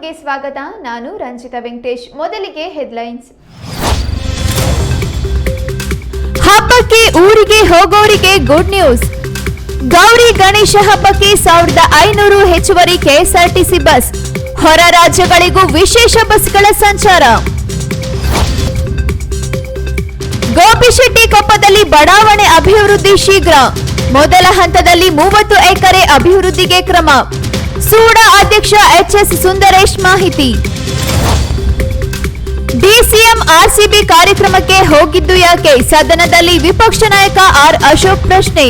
ಗೆ ಸ್ವಾಗತ. ನಾನು ರಂಜಿತಾ ವೆಂಕಟೇಶ್. ಮೊದಲಿಗೆ ಹೆಡ್ಲೈನ್ಸ್. ಹಬ್ಬಕ್ಕೆ ಊರಿಗೆ ಹೋಗೋರಿಗೆ ಗುಡ್ ನ್ಯೂಸ್. ಗೌರಿ ಗಣೇಶ ಹಬ್ಬಕ್ಕೆ 1500 ಹೆಚ್ಚುವರಿ ಕೆಎಸ್ಆರ್ಟಿಸಿ ಬಸ್. ಹೊರ ರಾಜ್ಯಗಳಿಗೂ ವಿಶೇಷ ಬಸ್ಗಳ ಸಂಚಾರ. ಗೋಪಿಶೆಟ್ಟಿಕೊಪ್ಪದಲ್ಲಿ ಬಡಾವಣೆ ಅಭಿವೃದ್ಧಿ ಶೀಘ್ರ. ಮೊದಲ ಹಂತದಲ್ಲಿ 30 ಎಕರೆ ಅಭಿವೃದ್ಧಿಗೆ ಕ್ರಮ. ಸೂಡಾ ಅಧ್ಯಕ್ಷ ಎಚ್ಎಸ್ ಸುಂದರೇಶ್ ಮಾಹಿತಿ. ಡಿಸಿಎಂ ಆರ್ಸಿಬಿ ಕಾರ್ಯಕ್ರಮಕ್ಕೆ ಹೋಗಿದ್ದು ಯಾಕೆ? ಸದನದಲ್ಲಿ ವಿಪಕ್ಷ ನಾಯಕ ಆರ್ ಅಶೋಕ್ ಪ್ರಶ್ನೆ.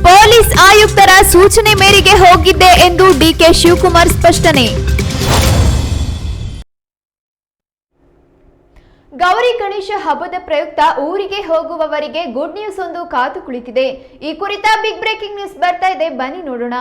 ಪೊಲೀಸ್ ಆಯುಕ್ತರ ಸೂಚನೆ ಮೇರೆಗೆ ಹೋಗಿದ್ದೆ ಎಂದು ಡಿಕೆ ಶಿವಕುಮಾರ್ ಸ್ಪಷ್ಟನೆ. ಗೌರಿ ಗಣೇಶ ಹಬ್ಬದ ಪ್ರಯುಕ್ತ ಊರಿಗೆ ಹೋಗುವವರಿಗೆ ಗುಡ್ ನ್ಯೂಸ್ ಒಂದು ಕಾದು ಕುಳಿತಿದೆ. ಈ ಕುರಿತ ಬಿಗ್ ಬ್ರೇಕಿಂಗ್ ನ್ಯೂಸ್ ಬರ್ತಾ ಇದೆ, ಬನ್ನಿ ನೋಡೋಣ.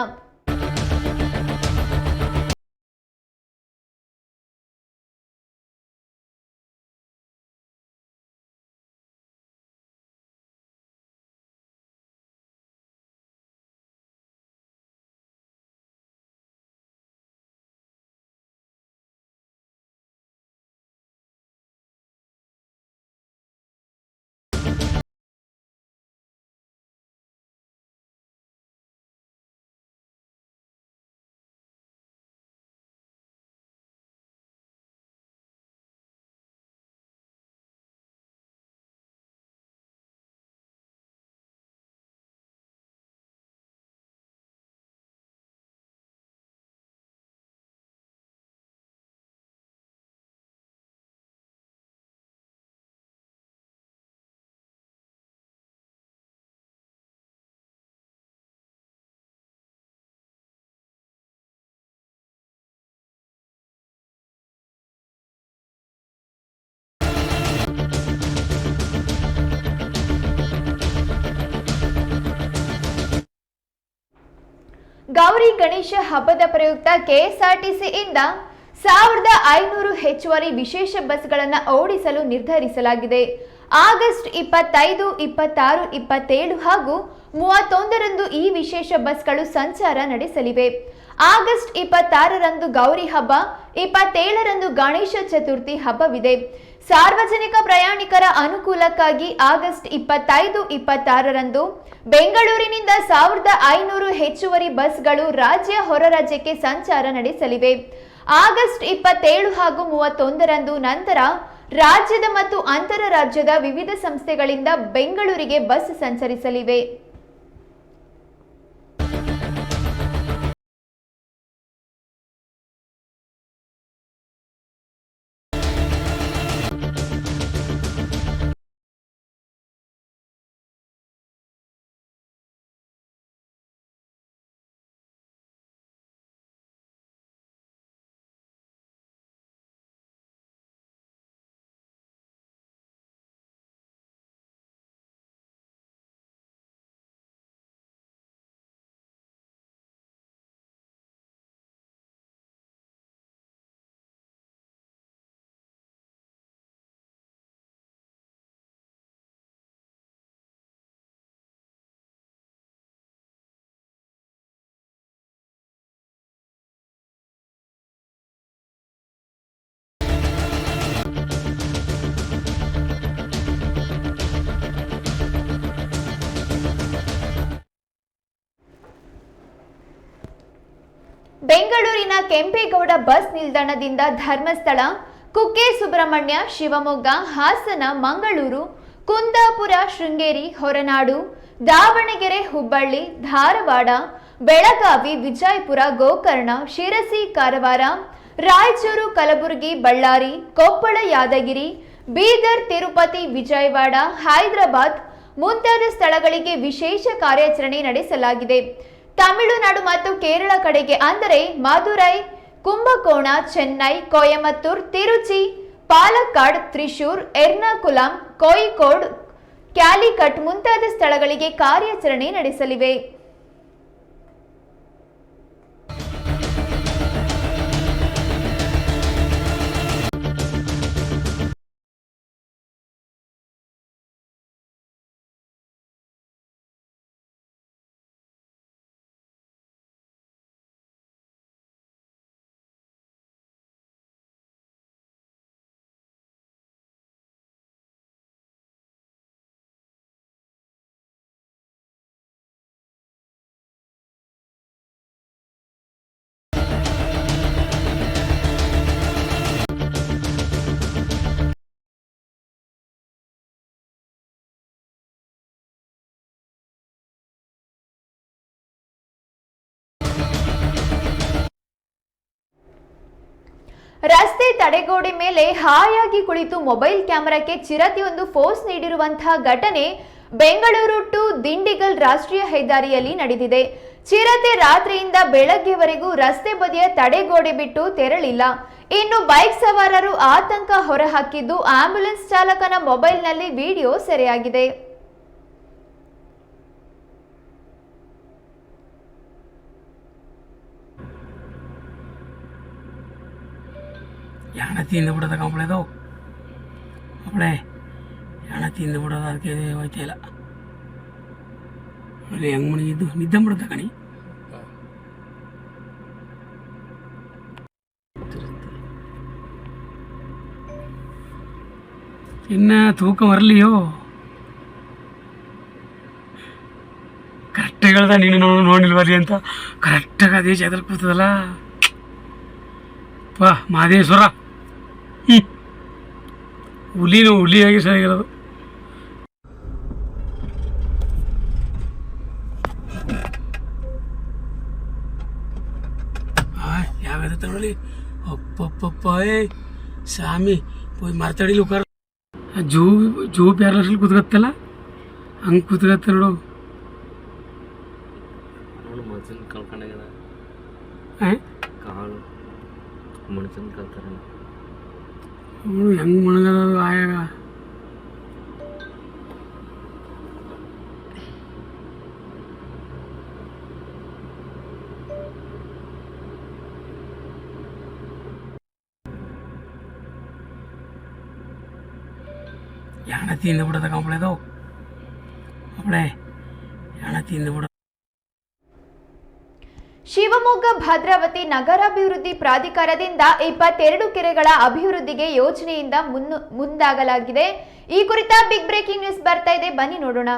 ಗೌರಿ ಗಣೇಶ ಹಬ್ಬದ ಪ್ರಯುಕ್ತ ಕೆಎಸ್ಆರ್ಟಿಸಿಯಿಂದ 1500 ಹೆಚ್ಚುವರಿ ವಿಶೇಷ ಬಸ್ಗಳನ್ನು ಓಡಿಸಲು ನಿರ್ಧರಿಸಲಾಗಿದೆ. ಆಗಸ್ಟ್ 25, 26, 27 ಹಾಗೂ 31ರಂದು ಈ ವಿಶೇಷ ಬಸ್ಗಳು ಸಂಚಾರ ನಡೆಸಲಿವೆ. ಆಗಸ್ಟ್ 26ರಂದು ಗೌರಿ ಹಬ್ಬ, 27ರಂದು ಗಣೇಶ ಚತುರ್ಥಿ ಹಬ್ಬವಿದೆ. ಸಾರ್ವಜನಿಕ ಪ್ರಯಾಣಿಕರ ಅನುಕೂಲಕ್ಕಾಗಿ ಆಗಸ್ಟ್ 25, 26ರಂದು ಬೆಂಗಳೂರಿನಿಂದ 1500 ಹೆಚ್ಚುವರಿ ಬಸ್ಗಳು ರಾಜ್ಯ ಹೊರ ರಾಜ್ಯಕ್ಕೆ ಸಂಚಾರ ನಡೆಸಲಿವೆ. ಆಗಸ್ಟ್ 27 ಹಾಗೂ 31ರಂದು ನಂತರ ರಾಜ್ಯದ ಮತ್ತು ಅಂತರ ರಾಜ್ಯದ ವಿವಿಧ ಸಂಸ್ಥೆಗಳಿಂದ ಬೆಂಗಳೂರಿಗೆ ಬಸ್ ಸಂಚರಿಸಲಿವೆ. ಬೆಂಗಳೂರಿನ ಕೆಂಪೇಗೌಡ ಬಸ್ ನಿಲ್ದಾಣದಿಂದ ಧರ್ಮಸ್ಥಳ, ಕುಕ್ಕೆ ಸುಬ್ರಹ್ಮಣ್ಯ, ಶಿವಮೊಗ್ಗ, ಹಾಸನ, ಮಂಗಳೂರು, ಕುಂದಾಪುರ, ಶೃಂಗೇರಿ, ಹೊರನಾಡು, ದಾವಣಗೆರೆ, ಹುಬ್ಬಳ್ಳಿ, ಧಾರವಾಡ, ಬೆಳಗಾವಿ, ವಿಜಯಪುರ, ಗೋಕರ್ಣ, ಶಿರಸಿ, ಕಾರವಾರ, ರಾಯಚೂರು, ಕಲಬುರಗಿ, ಬಳ್ಳಾರಿ, ಕೊಪ್ಪಳ, ಯಾದಗಿರಿ, ಬೀದರ್, ತಿರುಪತಿ, ವಿಜಯವಾಡ, ಹೈದರಾಬಾದ್ ಮುಂತಾದ ಸ್ಥಳಗಳಿಗೆ ವಿಶೇಷ ಕಾರ್ಯಾಚರಣೆ ನಡೆಸಲಾಗಿದೆ. ತಮಿಳುನಾಡು ಮತ್ತು ಕೇರಳ ಕಡೆಗೆ ಅಂದರೆ ಮದುರೈ, ಕುಂಭಕೋಣ, ಚೆನ್ನೈ, ಕೊಯಮತ್ತೂರ್, ತಿರುಚಿ, ಪಾಲಕ್ಕಾಡ್, ತ್ರಿಶೂರ್, ಎರ್ನಾಕುಲಂ, ಕೋಯಿಕೋಡ್, ಕ್ಯಾಲಿಕಟ್ ಮುಂತಾದ ಸ್ಥಳಗಳಿಗೆ ಕಾರ್ಯಾಚರಣೆ ನಡೆಸಲಿವೆ. ರಸ್ತೆ ತಡೆಗೋಡೆ ಮೇಲೆ ಹಾಯಾಗಿ ಕುಳಿತು ಮೊಬೈಲ್ ಕ್ಯಾಮೆರಾಕ್ಕೆ ಚಿರತೆಯೊಂದು ಫೋಸ್ ನೀಡಿರುವಂತಹ ಘಟನೆ ಬೆಂಗಳೂರು ಟು ದಿಂಡಿಗಲ್ ರಾಷ್ಟ್ರೀಯ ಹೆದ್ದಾರಿಯಲ್ಲಿ ನಡೆದಿದೆ. ಚಿರತೆ ರಾತ್ರಿಯಿಂದ ಬೆಳಗ್ಗೆವರೆಗೂ ರಸ್ತೆ ಬದಿಯ ತಡೆಗೋಡೆ ಬಿಟ್ಟು ತೆರಳಿಲ್ಲ. ಇನ್ನು ಬೈಕ್ ಸವಾರರು ಆತಂಕ ಹೊರಹಾಕಿದ್ದು ಆಂಬ್ಯುಲೆನ್ಸ್ ಚಾಲಕನ ಮೊಬೈಲ್ನಲ್ಲಿ ವಿಡಿಯೋ ಸೆರೆಯಾಗಿದೆ. ಯಾಣ ತಿಂದು ಬಿಡೋದ ಕಂಪ್ಲೇದು ಅವಳೆ ಯಾಣ ತಿಂದು ಬಿಡೋದು ಅದಕ್ಕೆ ಹೋಯ್ತಾ ಇಲ್ಲ. ಅವಳೆ ಹೆಂಗೆ ಮಣಗಿದ್ದು ನಿದ್ದೆ ಬಿಡುತ್ತ ಕಣಿ. ಇನ್ನು ತೂಕ ಬರಲಿಯೋ ಕರೆಕ್ಟಾಗಿ ಹೇಳ್ದ ನೀನು ನೋಡಿಲ್ವರಿ ಅಂತ. ಕರೆಕ್ಟಾಗಿ ಅದೇ ಜಾಗದಲ್ಲಿ ಕೂತದಲ್ಲ ಪಾ ಮಹದೇಶ್ವರ. ಹುಲಿಯಾಗಿ ಸರಿಯಾಗಿರೋದು. ಯಾವ್ಯಾವ ತಗೊಳ್ಳಿ ಅಪ್ಪಪ್ಪಪ್ಪ ಸ್ವಾಮಿ ಹೋಗಿ ಮಾತಾಡಿಲಿ ಉಕಾರ ಜೂ ಪ್ಯಾರಲಲ್ಲಿ ಕೂತ್ಕತ್ತಲ್ಲ ಹಂಗೆ ಕೂತ್ಕತ್ತ ನೋಡು. ಮನುಷ್ಯನ ಕಳ್ಕೊಂಡಾಗ ಕಾಳು ಮನುಷ್ಯನ ಕಲ್ತಾರ ಅವಳು ಹೆಂಗೆ ಮಣಗದ ಆಯಾಗ. ಯಾಣ ತಿಂದು ಬಿಡೋದ ಕಂಪ್ಲೇದು ಅವಳೆ ಯಾಣ ತಿಂದು ಬಿಡೋ. ಶಿವಮೊಗ್ಗ ಭದ್ರಾವತಿ ನಗರಾಭಿವೃದ್ಧಿ ಪ್ರಾಧಿಕಾರದಿಂದ 22 ಕೆರೆಗಳ ಅಭಿವೃದ್ಧಿಗೆ ಯೋಜನೆಯಿಂದ ಮುಂದಾಗಲಾಗಿದೆ. ಈ ಕುರಿತ ಬಿಗ್ ಬ್ರೇಕಿಂಗ್ ನ್ಯೂಸ್ ಬರ್ತಾ ಇದೆ, ಬನ್ನಿ ನೋಡೋಣ.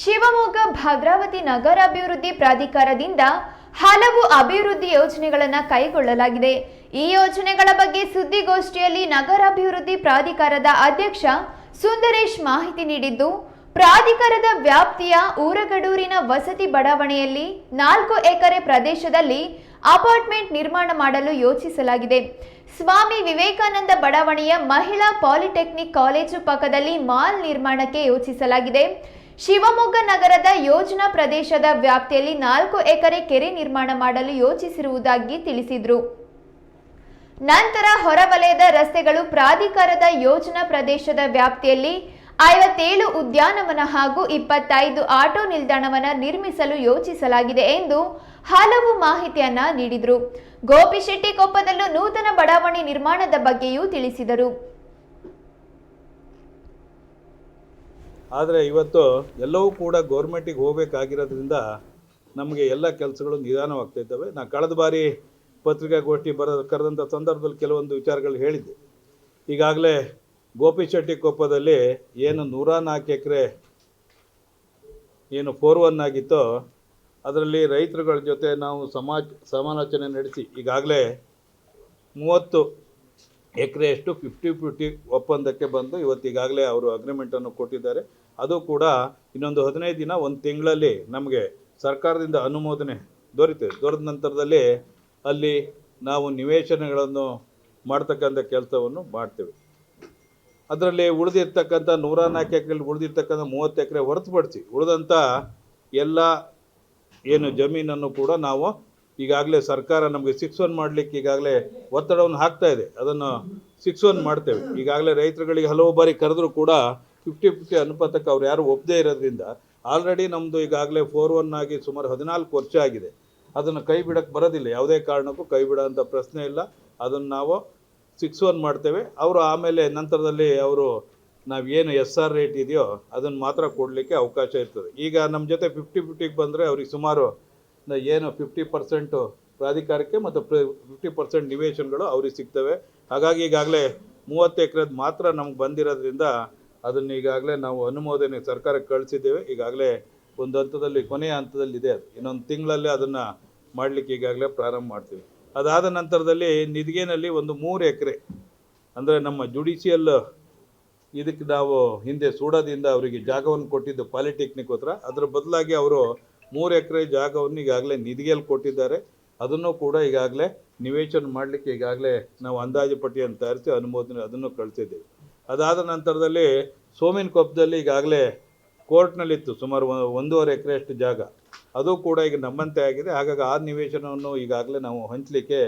ಶಿವಮೊಗ್ಗ ಭದ್ರಾವತಿ ನಗರಾಭಿವೃದ್ಧಿ ಪ್ರಾಧಿಕಾರದಿಂದ ಹಲವು ಅಭಿವೃದ್ಧಿ ಯೋಜನೆಗಳನ್ನು ಕೈಗೊಳ್ಳಲಾಗಿದೆ. ಈ ಯೋಜನೆಗಳ ಬಗ್ಗೆ ಸುದ್ದಿಗೋಷ್ಠಿಯಲ್ಲಿ ನಗರಾಭಿವೃದ್ಧಿ ಪ್ರಾಧಿಕಾರದ ಅಧ್ಯಕ್ಷ ಸುಂದರೇಶ್ ಮಾಹಿತಿ ನೀಡಿದ್ದು, ಪ್ರಾಧಿಕಾರದ ವ್ಯಾಪ್ತಿಯ ಊರಗಡೂರಿನ ವಸತಿ ಬಡಾವಣೆಯಲ್ಲಿ 4 ಎಕರೆ ಪ್ರದೇಶದಲ್ಲಿ ಅಪಾರ್ಟ್ಮೆಂಟ್ ನಿರ್ಮಾಣ ಮಾಡಲು ಯೋಚಿಸಲಾಗಿದೆ. ಸ್ವಾಮಿ ವಿವೇಕಾನಂದ ಬಡಾವಣೆಯ ಮಹಿಳಾ ಪಾಲಿಟೆಕ್ನಿಕ್ ಕಾಲೇಜು ಪಕ್ಕದಲ್ಲಿ ಮಾಲ್ ನಿರ್ಮಾಣಕ್ಕೆ ಯೋಚಿಸಲಾಗಿದೆ. ಶಿವಮೊಗ್ಗ ನಗರದ ಯೋಜನಾ ಪ್ರದೇಶದ ವ್ಯಾಪ್ತಿಯಲ್ಲಿ 4 ಎಕರೆ ಕೆರೆ ನಿರ್ಮಾಣ ಮಾಡಲು ಯೋಚಿಸಿರುವುದಾಗಿ ತಿಳಿಸಿದರು. ನಂತರ ಹೊರವಲಯದ ರಸ್ತೆಗಳು ಪ್ರಾಧಿಕಾರದ ಯೋಜನಾ ಪ್ರದೇಶದ ವ್ಯಾಪ್ತಿಯಲ್ಲಿ 57 ಉದ್ಯಾನವನ ಹಾಗೂ 25 ಆಟೋ ನಿಲ್ದಾಣವನ್ನು ನಿರ್ಮಿಸಲು ಯೋಚಿಸಲಾಗಿದೆ ಎಂದು ಹಲವು ಮಾಹಿತಿಯನ್ನ ನೀಡಿದರು. ಗೋಪಿಶೆಟ್ಟಿಕೊಪ್ಪದಲ್ಲೂ ನೂತನ ಬಡಾವಣೆ ನಿರ್ಮಾಣದ ಬಗ್ಗೆಯೂ ತಿಳಿಸಿದರು. ಆದರೆ ಇವತ್ತು ಎಲ್ಲವೂ ಕೂಡ ಗೌರ್ಮೆಂಟಿಗೆ ಹೋಗಬೇಕಾಗಿರೋದ್ರಿಂದ ನಮಗೆ ಎಲ್ಲ ಕೆಲಸಗಳು ನಿಧಾನವಾಗ್ತಾ ಇದ್ದಾವೆ. ನಾನು ಕಳೆದ ಬಾರಿ ಪತ್ರಿಕಾಗೋಷ್ಠಿ ಕರೆದಂಥ ಸಂದರ್ಭದಲ್ಲಿ ಕೆಲವೊಂದು ವಿಚಾರಗಳು ಹೇಳಿದ್ದೆ. ಈಗಾಗಲೇ ಗೋಪಿಶೆಟ್ಟಿಕೊಪ್ಪದಲ್ಲಿ ಏನು 104 ಎಕರೆ ಏನು 4-1 ಆಗಿತ್ತೋ ಅದರಲ್ಲಿ ರೈತರುಗಳ ಜೊತೆ ನಾವು ಸಮಾಲೋಚನೆ ನಡೆಸಿ ಈಗಾಗಲೇ 30 ಎಕರೆಯಷ್ಟು 50-50 ಒಪ್ಪಂದಕ್ಕೆ ಬಂದು ಇವತ್ತಿಗಾಗಲೇ ಅವರು ಅಗ್ರಿಮೆಂಟನ್ನು ಕೊಟ್ಟಿದ್ದಾರೆ. ಅದು ಕೂಡ ಇನ್ನೊಂದು 15 ದಿನ, ಒಂದು ತಿಂಗಳಲ್ಲಿ ನಮಗೆ ಸರ್ಕಾರದಿಂದ ಅನುಮೋದನೆ ದೊರೆದ ನಂತರದಲ್ಲಿ ಅಲ್ಲಿ ನಾವು ನಿವೇಶನಗಳನ್ನು ಮಾಡ್ತಕ್ಕಂಥ ಕೆಲಸವನ್ನು ಮಾಡ್ತೇವೆ. ಅದರಲ್ಲಿ ಉಳಿದಿರ್ತಕ್ಕಂಥ 104 ಎಕರೆಯಲ್ಲಿ ಉಳಿದಿರ್ತಕ್ಕಂಥ 30 ಎಕರೆ ಹೊರತುಪಡಿಸಿ ಉಳಿದಂಥ ಎಲ್ಲ ಏನು ಜಮೀನನ್ನು ಕೂಡ ನಾವು ಈಗಾಗಲೇ ಸರ್ಕಾರ ನಮಗೆ 6-1 ಮಾಡಲಿಕ್ಕೆ ಈಗಾಗಲೇ ಒತ್ತಡವನ್ನು ಹಾಕ್ತಾ ಇದೆ. ಅದನ್ನು 6-1 ಮಾಡ್ತೇವೆ. ಈಗಾಗಲೇ ರೈತರುಗಳಿಗೆ ಹಲವು ಬಾರಿ ಕರೆದರೂ ಕೂಡ 50-50 ಅನುಪಾತಕ್ಕೆ ಅವ್ರು ಯಾರು ಒಪ್ಪದೇ ಇರೋದ್ರಿಂದ ಆಲ್ರೆಡಿ ನಮ್ಮದು ಈಗಾಗಲೇ 4-1 ಆಗಿ ಸುಮಾರು 14 ವರ್ಷ ಆಗಿದೆ. ಅದನ್ನು ಕೈ ಬಿಡೋಕ್ಕೆ ಬರೋದಿಲ್ಲ, ಯಾವುದೇ ಕಾರಣಕ್ಕೂ ಕೈ ಬಿಡೋಂಥ ಪ್ರಶ್ನೆ ಇಲ್ಲ. ಅದನ್ನು ನಾವು 6-1 ಮಾಡ್ತೇವೆ. ಅವರು ಆಮೇಲೆ ನಂತರದಲ್ಲಿ ಅವರು ನಾವೇನು SR ರೇಟ್ ಇದೆಯೋ ಅದನ್ನು ಮಾತ್ರ ಕೊಡಲಿಕ್ಕೆ ಅವಕಾಶ ಇರ್ತದೆ. ಈಗ ನಮ್ಮ ಜೊತೆ 50-50ಗೆ ಬಂದರೆ ಅವ್ರಿಗೆ ಸುಮಾರು ಏನು 50% ಪ್ರಾಧಿಕಾರಕ್ಕೆ ಮತ್ತು 50% ನಿವೇಶನಗಳು ಅವ್ರಿಗೆ ಸಿಗ್ತವೆ. ಹಾಗಾಗಿ ಈಗಾಗಲೇ 30 ಎಕರೆದು ಮಾತ್ರ ನಮ್ಗೆ ಬಂದಿರೋದ್ರಿಂದ ಅದನ್ನು ಈಗಾಗಲೇ ನಾವು ಅನುಮೋದನೆ ಸರ್ಕಾರಕ್ಕೆ ಕಳಿಸಿದ್ದೇವೆ. ಈಗಾಗಲೇ ಒಂದು ಹಂತದಲ್ಲಿ, ಕೊನೆಯ ಹಂತದಲ್ಲಿದೆ. ಅದು ಇನ್ನೊಂದು ತಿಂಗಳಲ್ಲಿ ಅದನ್ನು ಮಾಡಲಿಕ್ಕೆ ಈಗಾಗಲೇ ಪ್ರಾರಂಭ ಮಾಡ್ತೀವಿ. ಅದಾದ ನಂತರದಲ್ಲಿ ನಿಧಿಗೆನಲ್ಲಿ ಒಂದು 3 ಎಕರೆ ಅಂದರೆ ನಮ್ಮ ಜುಡಿಷಿಯಲ್ ಇದಕ್ಕೆ ನಾವು ಹಿಂದೆ ಸೂಡೋದಿಂದ ಅವರಿಗೆ ಜಾಗವನ್ನು ಕೊಟ್ಟಿದ್ದು ಪಾಲಿಟೆಕ್ನಿಕ್ ಹತ್ರ. ಅದರ ಬದಲಾಗಿ ಅವರು 3 ಎಕರೆ ಜಾಗವನ್ನು ಈಗಾಗಲೇ ನಿಧಿಗೆಯಲ್ಲಿ ಕೊಟ್ಟಿದ್ದಾರೆ. ಅದನ್ನು ಕೂಡ ಈಗಾಗಲೇ ನಿವೇಶನ ಮಾಡಲಿಕ್ಕೆ ಈಗಾಗಲೇ ನಾವು ಅಂದಾಜು ಪಟ್ಟಿಯನ್ನು ತಯಾರಿಸಿ ಅನುಮೋದನೆ ಅದನ್ನು ಕಳಿಸಿದ್ದೇವೆ. ಅದಾದ ನಂತರದಲ್ಲಿ ಸೋಮಿನಕೊಪ್ಪದಲ್ಲಿ ಈಗಾಗಲೇ ಕೋರ್ಟ್ನಲ್ಲಿತ್ತು ಸುಮಾರು 1.5 ಎಕರೆಯಷ್ಟು ಜಾಗ. ಅದು ಕೂಡ ಈಗ ನಮ್ಮಂತೆ ಆಗಿದೆ. ಹಾಗಾಗಿ ಆ ನಿವೇಶನವನ್ನು ಈಗಾಗಲೇ ನಾವು ಹಂಚಲಿಕ್ಕೆ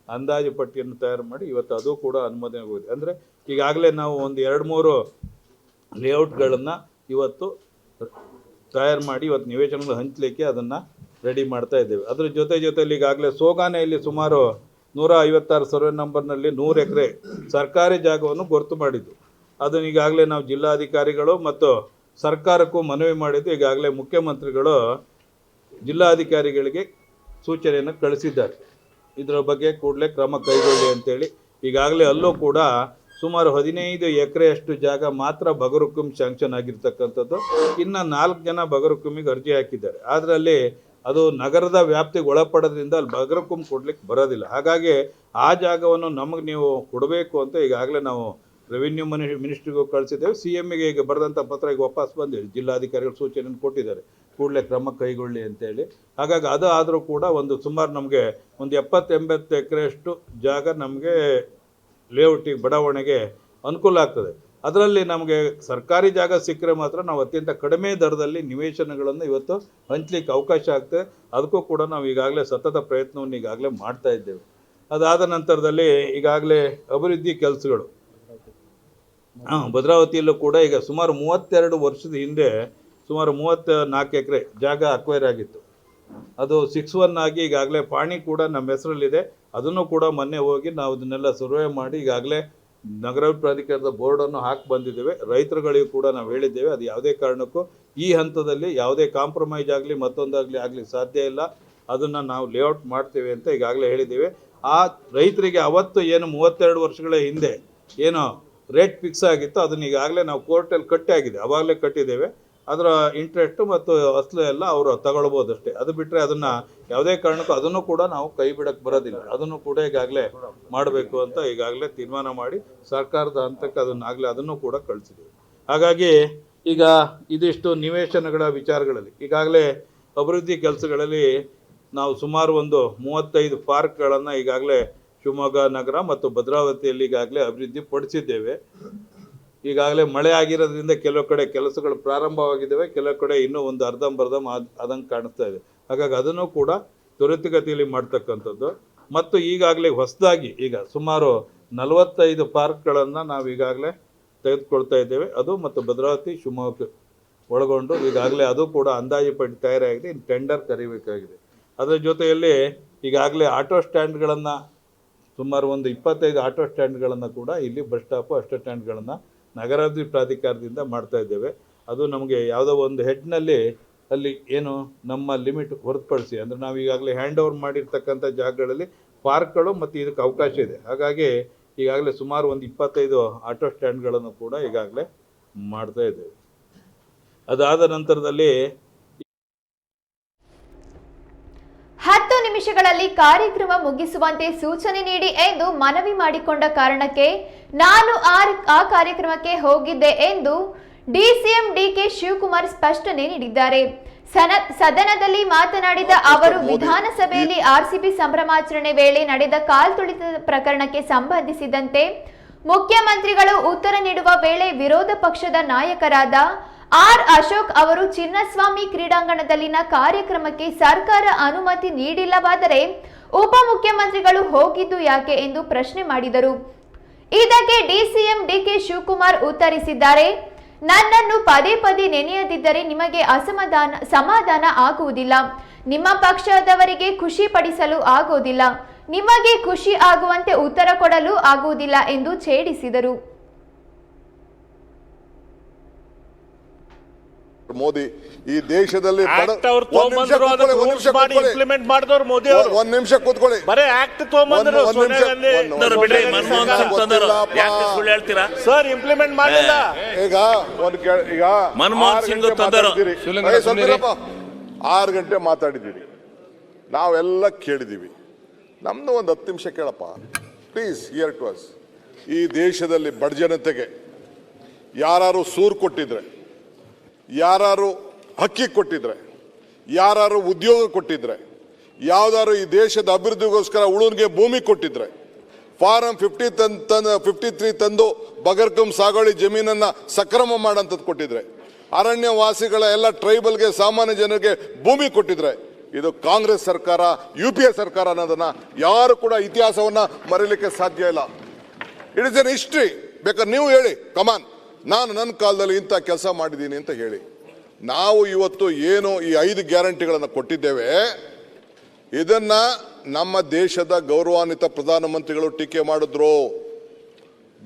ಅಂದಾಜು ಪಟ್ಟಿಯನ್ನು ತಯಾರು ಮಾಡಿ ಇವತ್ತು ಅದು ಕೂಡ ಅನುಮೋದನೆ ಹೋಗಿದೆ. ಅಂದರೆ ಈಗಾಗಲೇ ನಾವು ಒಂದು 2-3 ಲೇಔಟ್ಗಳನ್ನು ಇವತ್ತು ತಯಾರು ಮಾಡಿ ಇವತ್ತು ನಿವೇಶನಗಳು ಹಂಚಲಿಕ್ಕೆ ಅದನ್ನು ರೆಡಿ ಮಾಡ್ತಾ ಇದ್ದೇವೆ. ಅದರ ಜೊತೆಯಲ್ಲಿ ಈಗಾಗಲೇ ಸೋಗಾನೆಯಲ್ಲಿ ಸುಮಾರು 156 ಸರ್ವೆ ನಂಬರ್ನಲ್ಲಿ 100 ಎಕರೆ ಸರ್ಕಾರಿ ಜಾಗವನ್ನು ಗುರುತು ಮಾಡಿದ್ದು. ಅದನ್ನು ಈಗಾಗಲೇ ನಾವು ಜಿಲ್ಲಾಧಿಕಾರಿಗಳು ಮತ್ತು ಸರ್ಕಾರಕ್ಕೂ ಮನವಿ ಮಾಡಿದ್ದು. ಈಗಾಗಲೇ ಮುಖ್ಯಮಂತ್ರಿಗಳು ಜಿಲ್ಲಾಧಿಕಾರಿಗಳಿಗೆ ಸೂಚನೆಯನ್ನು ಕಳಿಸಿದ್ದಾರೆ. ಇದರ ಬಗ್ಗೆ ಕೂಡಲೇ ಕ್ರಮ ಕೈಗೊಳ್ಳಿ ಅಂತೇಳಿ. ಈಗಾಗಲೇ ಅಲ್ಲೂ ಕೂಡ ಸುಮಾರು 15 ಎಕರೆಯಷ್ಟು ಜಾಗ ಮಾತ್ರ ಬಗರುಕುಂ ಸ್ಯಾಂಕ್ಷನ್ ಆಗಿರ್ತಕ್ಕಂಥದ್ದು. ಇನ್ನು 4 ಜನ ಬಗರುಕುಮಿಗೆ ಅರ್ಜಿ ಹಾಕಿದ್ದಾರೆ. ಅದರಲ್ಲಿ ಅದು ನಗರದ ವ್ಯಾಪ್ತಿಗೆ ಒಳಪಡೋದ್ರಿಂದ ಅಲ್ಲಿ ಬಗರುಕುಂ ಕೊಡ್ಲಿಕ್ಕೆ ಬರೋದಿಲ್ಲ. ಹಾಗಾಗಿ ಆ ಜಾಗವನ್ನು ನಮಗೆ ನೀವು ಕೊಡಬೇಕು ಅಂತ ಈಗಾಗಲೇ ನಾವು ರೆವಿನ್ಯೂ ಮಿನಿಸ್ಟ್ರಿಗೂ ಕಳಿಸಿದ್ದೇವೆ. CMಗೆ ಈಗ ಬರೆದಂಥ ಪತ್ರ ಈಗ ವಾಪಸ್ ಬಂದಿದೆ. ಜಿಲ್ಲಾಧಿಕಾರಿಗಳು ಸೂಚನೆಯನ್ನು ಕೊಟ್ಟಿದ್ದಾರೆ, ಕೂಡಲೇ ಕ್ರಮ ಕೈಗೊಳ್ಳಿ ಅಂತೇಳಿ. ಹಾಗಾಗಿ ಅದು ಆದರೂ ಕೂಡ ಒಂದು ಸುಮಾರು ನಮಗೆ ಒಂದು 70-80 ಎಕರೆಯಷ್ಟು ಜಾಗ ನಮಗೆ ಲೇಔಟಿಗೆ ಬಡಾವಣೆಗೆ ಅನುಕೂಲ ಆಗ್ತದೆ. ಅದರಲ್ಲಿ ನಮಗೆ ಸರ್ಕಾರಿ ಜಾಗ ಸಿಕ್ಕರೆ ಮಾತ್ರ ನಾವು ಅತ್ಯಂತ ಕಡಿಮೆ ದರದಲ್ಲಿ ನಿವೇಶನಗಳನ್ನು ಇವತ್ತು ಹಂಚಲಿಕ್ಕೆ ಅವಕಾಶ ಆಗ್ತದೆ. ಅದಕ್ಕೂ ಕೂಡ ನಾವು ಈಗಾಗಲೇ ಸತತ ಪ್ರಯತ್ನವನ್ನು ಈಗಾಗಲೇ ಮಾಡ್ತಾ ಇದ್ದೇವೆ. ಅದಾದ ನಂತರದಲ್ಲಿ ಈಗಾಗಲೇ ಅಭಿವೃದ್ಧಿ ಕೆಲಸಗಳು ಭದ್ರಾವತಿಯಲ್ಲೂ ಕೂಡ ಈಗ ಸುಮಾರು 32 ವರ್ಷದ ಹಿಂದೆ ಸುಮಾರು 34 ಎಕರೆ ಜಾಗ ಅಕ್ವೈರ್ ಆಗಿತ್ತು. ಅದು 6-1 ಆಗಿ ಈಗಾಗಲೇ ಪಾಣಿ ಕೂಡ ನಮ್ಮ ಹೆಸರಲ್ಲಿದೆ. ಅದನ್ನು ಕೂಡ ಮೊನ್ನೆ ಹೋಗಿ ನಾವು ಅದನ್ನೆಲ್ಲ ಸರ್ವೆ ಮಾಡಿ ಈಗಾಗಲೇ ನಗರಾಭಿವೃದ್ಧಿ ಪ್ರಾಧಿಕಾರದ ಬೋರ್ಡನ್ನು ಹಾಕಿ ಬಂದಿದ್ದೇವೆ. ರೈತರುಗಳಿಗೂ ಕೂಡ ನಾವು ಹೇಳಿದ್ದೇವೆ, ಅದು ಯಾವುದೇ ಕಾರಣಕ್ಕೂ ಈ ಹಂತದಲ್ಲಿ ಯಾವುದೇ ಕಾಂಪ್ರಮೈಸ್ ಆಗಲಿ ಮತ್ತೊಂದಾಗಲಿ ಸಾಧ್ಯ ಇಲ್ಲ. ಅದನ್ನು ನಾವು ಲೇಔಟ್ ಮಾಡ್ತೇವೆ ಅಂತ ಈಗಾಗಲೇ ಹೇಳಿದ್ದೇವೆ. ಆ ರೈತರಿಗೆ ಅವತ್ತು ಏನು 32 ವರ್ಷಗಳ ಹಿಂದೆ ಏನು ರೇಟ್ ಫಿಕ್ಸ್ ಆಗಿತ್ತು ಅದನ್ನು ಈಗಾಗಲೇ ನಾವು ಕೋರ್ಟಲ್ಲಿ ಕಟ್ಟಿ ಆವಾಗಲೇ ಕಟ್ಟಿದ್ದೇವೆ. ಅದರ ಇಂಟ್ರೆಸ್ಟು ಮತ್ತು ಅಸಲು ಎಲ್ಲ ಅವರು ತಗೊಳ್ಬೋದು ಅಷ್ಟೇ. ಅದು ಬಿಟ್ಟರೆ ಅದನ್ನು ಯಾವುದೇ ಕಾರಣಕ್ಕೂ ಅದನ್ನು ಕೂಡ ನಾವು ಕೈ ಬಿಡೋಕ್ಕೆ ಬರೋದಿಲ್ಲ. ಅದನ್ನು ಕೂಡ ಈಗಾಗಲೇ ಮಾಡಬೇಕು ಅಂತ ಈಗಾಗಲೇ ತೀರ್ಮಾನ ಮಾಡಿ ಸರ್ಕಾರದ ಹಂತಕ್ಕೆ ಅದನ್ನು ಕೂಡ ಕಳಿಸಿದ್ದೀವಿ. ಹಾಗಾಗಿ ಈಗ ಇದಿಷ್ಟು ನಿವೇಶನಗಳ ವಿಚಾರಗಳಲ್ಲಿ ಈಗಾಗಲೇ ಅಭಿವೃದ್ಧಿ ಕೆಲಸಗಳಲ್ಲಿ ನಾವು ಸುಮಾರು ಒಂದು 35 ಪಾರ್ಕ್ಗಳನ್ನು ಈಗಾಗಲೇ ಶಿವಮೊಗ್ಗ ನಗರ ಮತ್ತು ಭದ್ರಾವತಿಯಲ್ಲಿ ಈಗಾಗಲೇ ಅಭಿವೃದ್ಧಿ ಪಡಿಸಿದ್ದೇವೆ. ಈಗಾಗಲೇ ಮಳೆ ಆಗಿರೋದ್ರಿಂದ ಕೆಲವು ಕಡೆ ಕೆಲಸಗಳು ಪ್ರಾರಂಭವಾಗಿದ್ದಾವೆ, ಕೆಲವು ಕಡೆ ಇನ್ನೂ ಒಂದು ಅರ್ಧಂಬರ್ಧ ಆದಂಗೆ ಕಾಣಿಸ್ತಾ ಇದೆ. ಹಾಗಾಗಿ ಅದನ್ನು ಕೂಡ ತ್ವರಿತಗತಿಯಲ್ಲಿ ಮಾಡ್ತಕ್ಕಂಥದ್ದು. ಮತ್ತು ಈಗಾಗಲೇ ಹೊಸದಾಗಿ ಈಗ ಸುಮಾರು 45 ಪಾರ್ಕ್ಗಳನ್ನು ನಾವು ಈಗಾಗಲೇ ತೆಗೆದುಕೊಳ್ತಾ ಇದ್ದೇವೆ. ಅದು ಮತ್ತು ಭದ್ರಾವತಿ ಶಿವಮೊಗ್ಗ ಒಳಗೊಂಡು ಈಗಾಗಲೇ ಅದು ಕೂಡ ಅಂದಾಜು ಪಟ್ಟಿ ತಯಾರಾಗಿದೆ. ಇನ್ನು ಟೆಂಡರ್ ಕರಿಬೇಕಾಗಿದೆ. ಅದರ ಜೊತೆಯಲ್ಲಿ ಈಗಾಗಲೇ ಆಟೋ ಸ್ಟ್ಯಾಂಡ್ಗಳನ್ನು ಸುಮಾರು ಒಂದು 25 ಆಟೋ ಸ್ಟ್ಯಾಂಡ್ಗಳನ್ನು ಕೂಡ ಇಲ್ಲಿ ಬಸ್ ಸ್ಟಾಪು ಅಷ್ಟೋ ಸ್ಟ್ಯಾಂಡ್ಗಳನ್ನು ನಗರಾಭಿವೃದ್ಧಿ ಪ್ರಾಧಿಕಾರದಿಂದ ಮಾಡ್ತಾ ಇದ್ದೇವೆ. ಅದು ನಮಗೆ ಯಾವುದೋ ಒಂದು ಹೆಡ್ನಲ್ಲಿ ಅಲ್ಲಿ ಏನು ನಮ್ಮ ಲಿಮಿಟ್ ಹೊರತುಪಡಿಸಿ ಅಂದರೆ ನಾವು ಈಗಾಗಲೇ ಹ್ಯಾಂಡ್ ಓವರ್ ಮಾಡಿರ್ತಕ್ಕಂಥ ಜಾಗಗಳಲ್ಲಿ ಪಾರ್ಕ್ಗಳು ಮತ್ತು ಇದಕ್ಕೆ ಅವಕಾಶ ಇದೆ. ಹಾಗಾಗಿ ಈಗಾಗಲೇ ಸುಮಾರು ಒಂದು 25 ಆಟೋ ಸ್ಟ್ಯಾಂಡ್ಗಳನ್ನು ಕೂಡ ಈಗಾಗಲೇ ಮಾಡ್ತಾ ಇದ್ದೇವೆ. ಅದಾದ ನಂತರದಲ್ಲಿ ನಿಮಿಷಗಳಲ್ಲಿ ಕಾರ್ಯಕ್ರಮ ಮುಗಿಸುವಂತೆ ಸೂಚನೆ ನೀಡಿ ಎಂದು ಮನವಿ ಮಾಡಿಕೊಂಡ ಕಾರಣಕ್ಕೆ ನಾನು ಆ ಕಾರ್ಯಕ್ರಮಕ್ಕೆ ಹೋಗಿದ್ದೆ ಎಂದು ಡಿಸಿಎಂ ಡಿಕೆ ಶಿವಕುಮಾರ್ ಸ್ಪಷ್ಟನೆ ನೀಡಿದ್ದಾರೆ. ಸದನದಲ್ಲಿ ಮಾತನಾಡಿದ ಅವರು ವಿಧಾನಸಭೆಯಲ್ಲಿ ಆರ್ಸಿಬಿ ಸಂಭ್ರಮಾಚರಣೆ ವೇಳೆ ನಡೆದ ಕಾಲ್ತುಳಿತ ಪ್ರಕರಣಕ್ಕೆ ಸಂಬಂಧಿಸಿದಂತೆ ಮುಖ್ಯಮಂತ್ರಿಗಳು ಉತ್ತರ ನೀಡುವ ವೇಳೆ ವಿರೋಧ ಪಕ್ಷದ ನಾಯಕರಾದ ಆರ್ ಅಶೋಕ್ ಅವರು ಚಿನ್ನಸ್ವಾಮಿ ಕ್ರೀಡಾಂಗಣದಲ್ಲಿನ ಕಾರ್ಯಕ್ರಮಕ್ಕೆ ಸರ್ಕಾರ ಅನುಮತಿ ನೀಡಿಲ್ಲವಾದರೆ ಉಪಮುಖ್ಯಮಂತ್ರಿಗಳು ಹೋಗಿದ್ದು ಯಾಕೆ ಎಂದು ಪ್ರಶ್ನೆ ಮಾಡಿದರು. ಇದಕ್ಕೆ ಡಿಸಿಎಂ ಡಿಕೆ ಶಿವಕುಮಾರ್ ಉತ್ತರಿಸಿದ್ದಾರೆ, ನನ್ನನ್ನು ಪದೇ ಪದೇ ನೆನೆಯದಿದ್ದರೆ ನಿಮಗೆ ಸಮಾಧಾನ ಆಗುವುದಿಲ್ಲ. ನಿಮ್ಮ ಪಕ್ಷದವರಿಗೆ ಖುಷಿ ಪಡಿಸಲು ಆಗುವುದಿಲ್ಲ. ನಿಮಗೆ ಖುಷಿ ಆಗುವಂತೆ ಉತ್ತರ ಕೊಡಲು ಆಗುವುದಿಲ್ಲ ಎಂದು ಛೇಡಿಸಿದರು. ಮೋದಿ ಈ ದೇಶದಲ್ಲಿ ಇಂಪ್ಲಿಮೆಂಟ್ ಮಾಡಿದವರು ಮೋದಿ ಅವರು. ಒಂದ್ ನಿಮಿಷ ಕೂತ್ಕೊಳ್ಳಿ. ಬರೇ ಆಕ್ಟ್ ತಗೊಂಡ್ಬಂದ್ರು ಸರ್, ಇಂಪ್ಲಿಮೆಂಟ್ ಮಾಡಿಲ್ಲ. ಈಗ ಮನಮೋಹನ್ ಸಿಂಗ್ 6 ಗಂಟೆ ಮಾತಾಡಿದ್ದೀವಿ, ನಾವೆಲ್ಲ ಕೇಳಿದೀವಿ. ನಮ್ದು ಒಂದು 10 ನಿಮಿಷ ಕೇಳಪ್ಪ ಪ್ಲೀಸ್. Hear to us. ಈ ದೇಶದಲ್ಲಿ ಬಡ ಜನತೆಗೆ ಯಾರು ಸೂರು ಕೊಟ್ಟಿದ್ರೆ, ಯಾರು ಅಕ್ಕಿ ಕೊಟ್ಟಿದ್ರೆ, ಯಾರು ಉದ್ಯೋಗ ಕೊಟ್ಟಿದ್ರೆ, ಯಾವ್ದಾರು ಈ ದೇಶದ ಅಭಿವೃದ್ಧಿಗೋಸ್ಕರ ಉಳುವಿಗೆ ಭೂಮಿ ಕೊಟ್ಟಿದ್ರೆ, ಫಾರಂ 53 ತಂದು ಬಗರ್ಕಂ ಸಾಗುವಳಿ ಜಮೀನನ್ನ ಸಕ್ರಮ ಮಾಡಂತದ್ದು ಕೊಟ್ಟಿದ್ರೆ, ಅರಣ್ಯ ವಾಸಿಗಳ ಎಲ್ಲ ಟ್ರೈಬಲ್ಗೆ ಸಾಮಾನ್ಯ ಜನರಿಗೆ ಭೂಮಿ ಕೊಟ್ಟಿದ್ರೆ, ಇದು ಕಾಂಗ್ರೆಸ್ ಸರ್ಕಾರ, UPA ಸರ್ಕಾರ ಅನ್ನೋದನ್ನ ಯಾರು ಕೂಡ ಇತಿಹಾಸವನ್ನ ಮರೀಲಿಕ್ಕೆ ಸಾಧ್ಯ ಇಲ್ಲ. It is N history. ಬೇಕಾದ್ರೆ ನೀವು ಹೇಳಿ, ಕಮಾನ್, ನಾನು ನನ್ನ ಕಾಲದಲ್ಲಿ ಇಂಥ ಕೆಲಸ ಮಾಡಿದ್ದೀನಿ ಅಂತ ಹೇಳಿ. ನಾವು ಇವತ್ತು ಏನು ಈ 5 ಗ್ಯಾರಂಟಿಗಳನ್ನು ಕೊಟ್ಟಿದ್ದೇವೆ, ಇದನ್ನ ನಮ್ಮ ದೇಶದ ಗೌರವಾನ್ವಿತ ಪ್ರಧಾನಮಂತ್ರಿಗಳು ಟೀಕೆ ಮಾಡಿದ್ರು.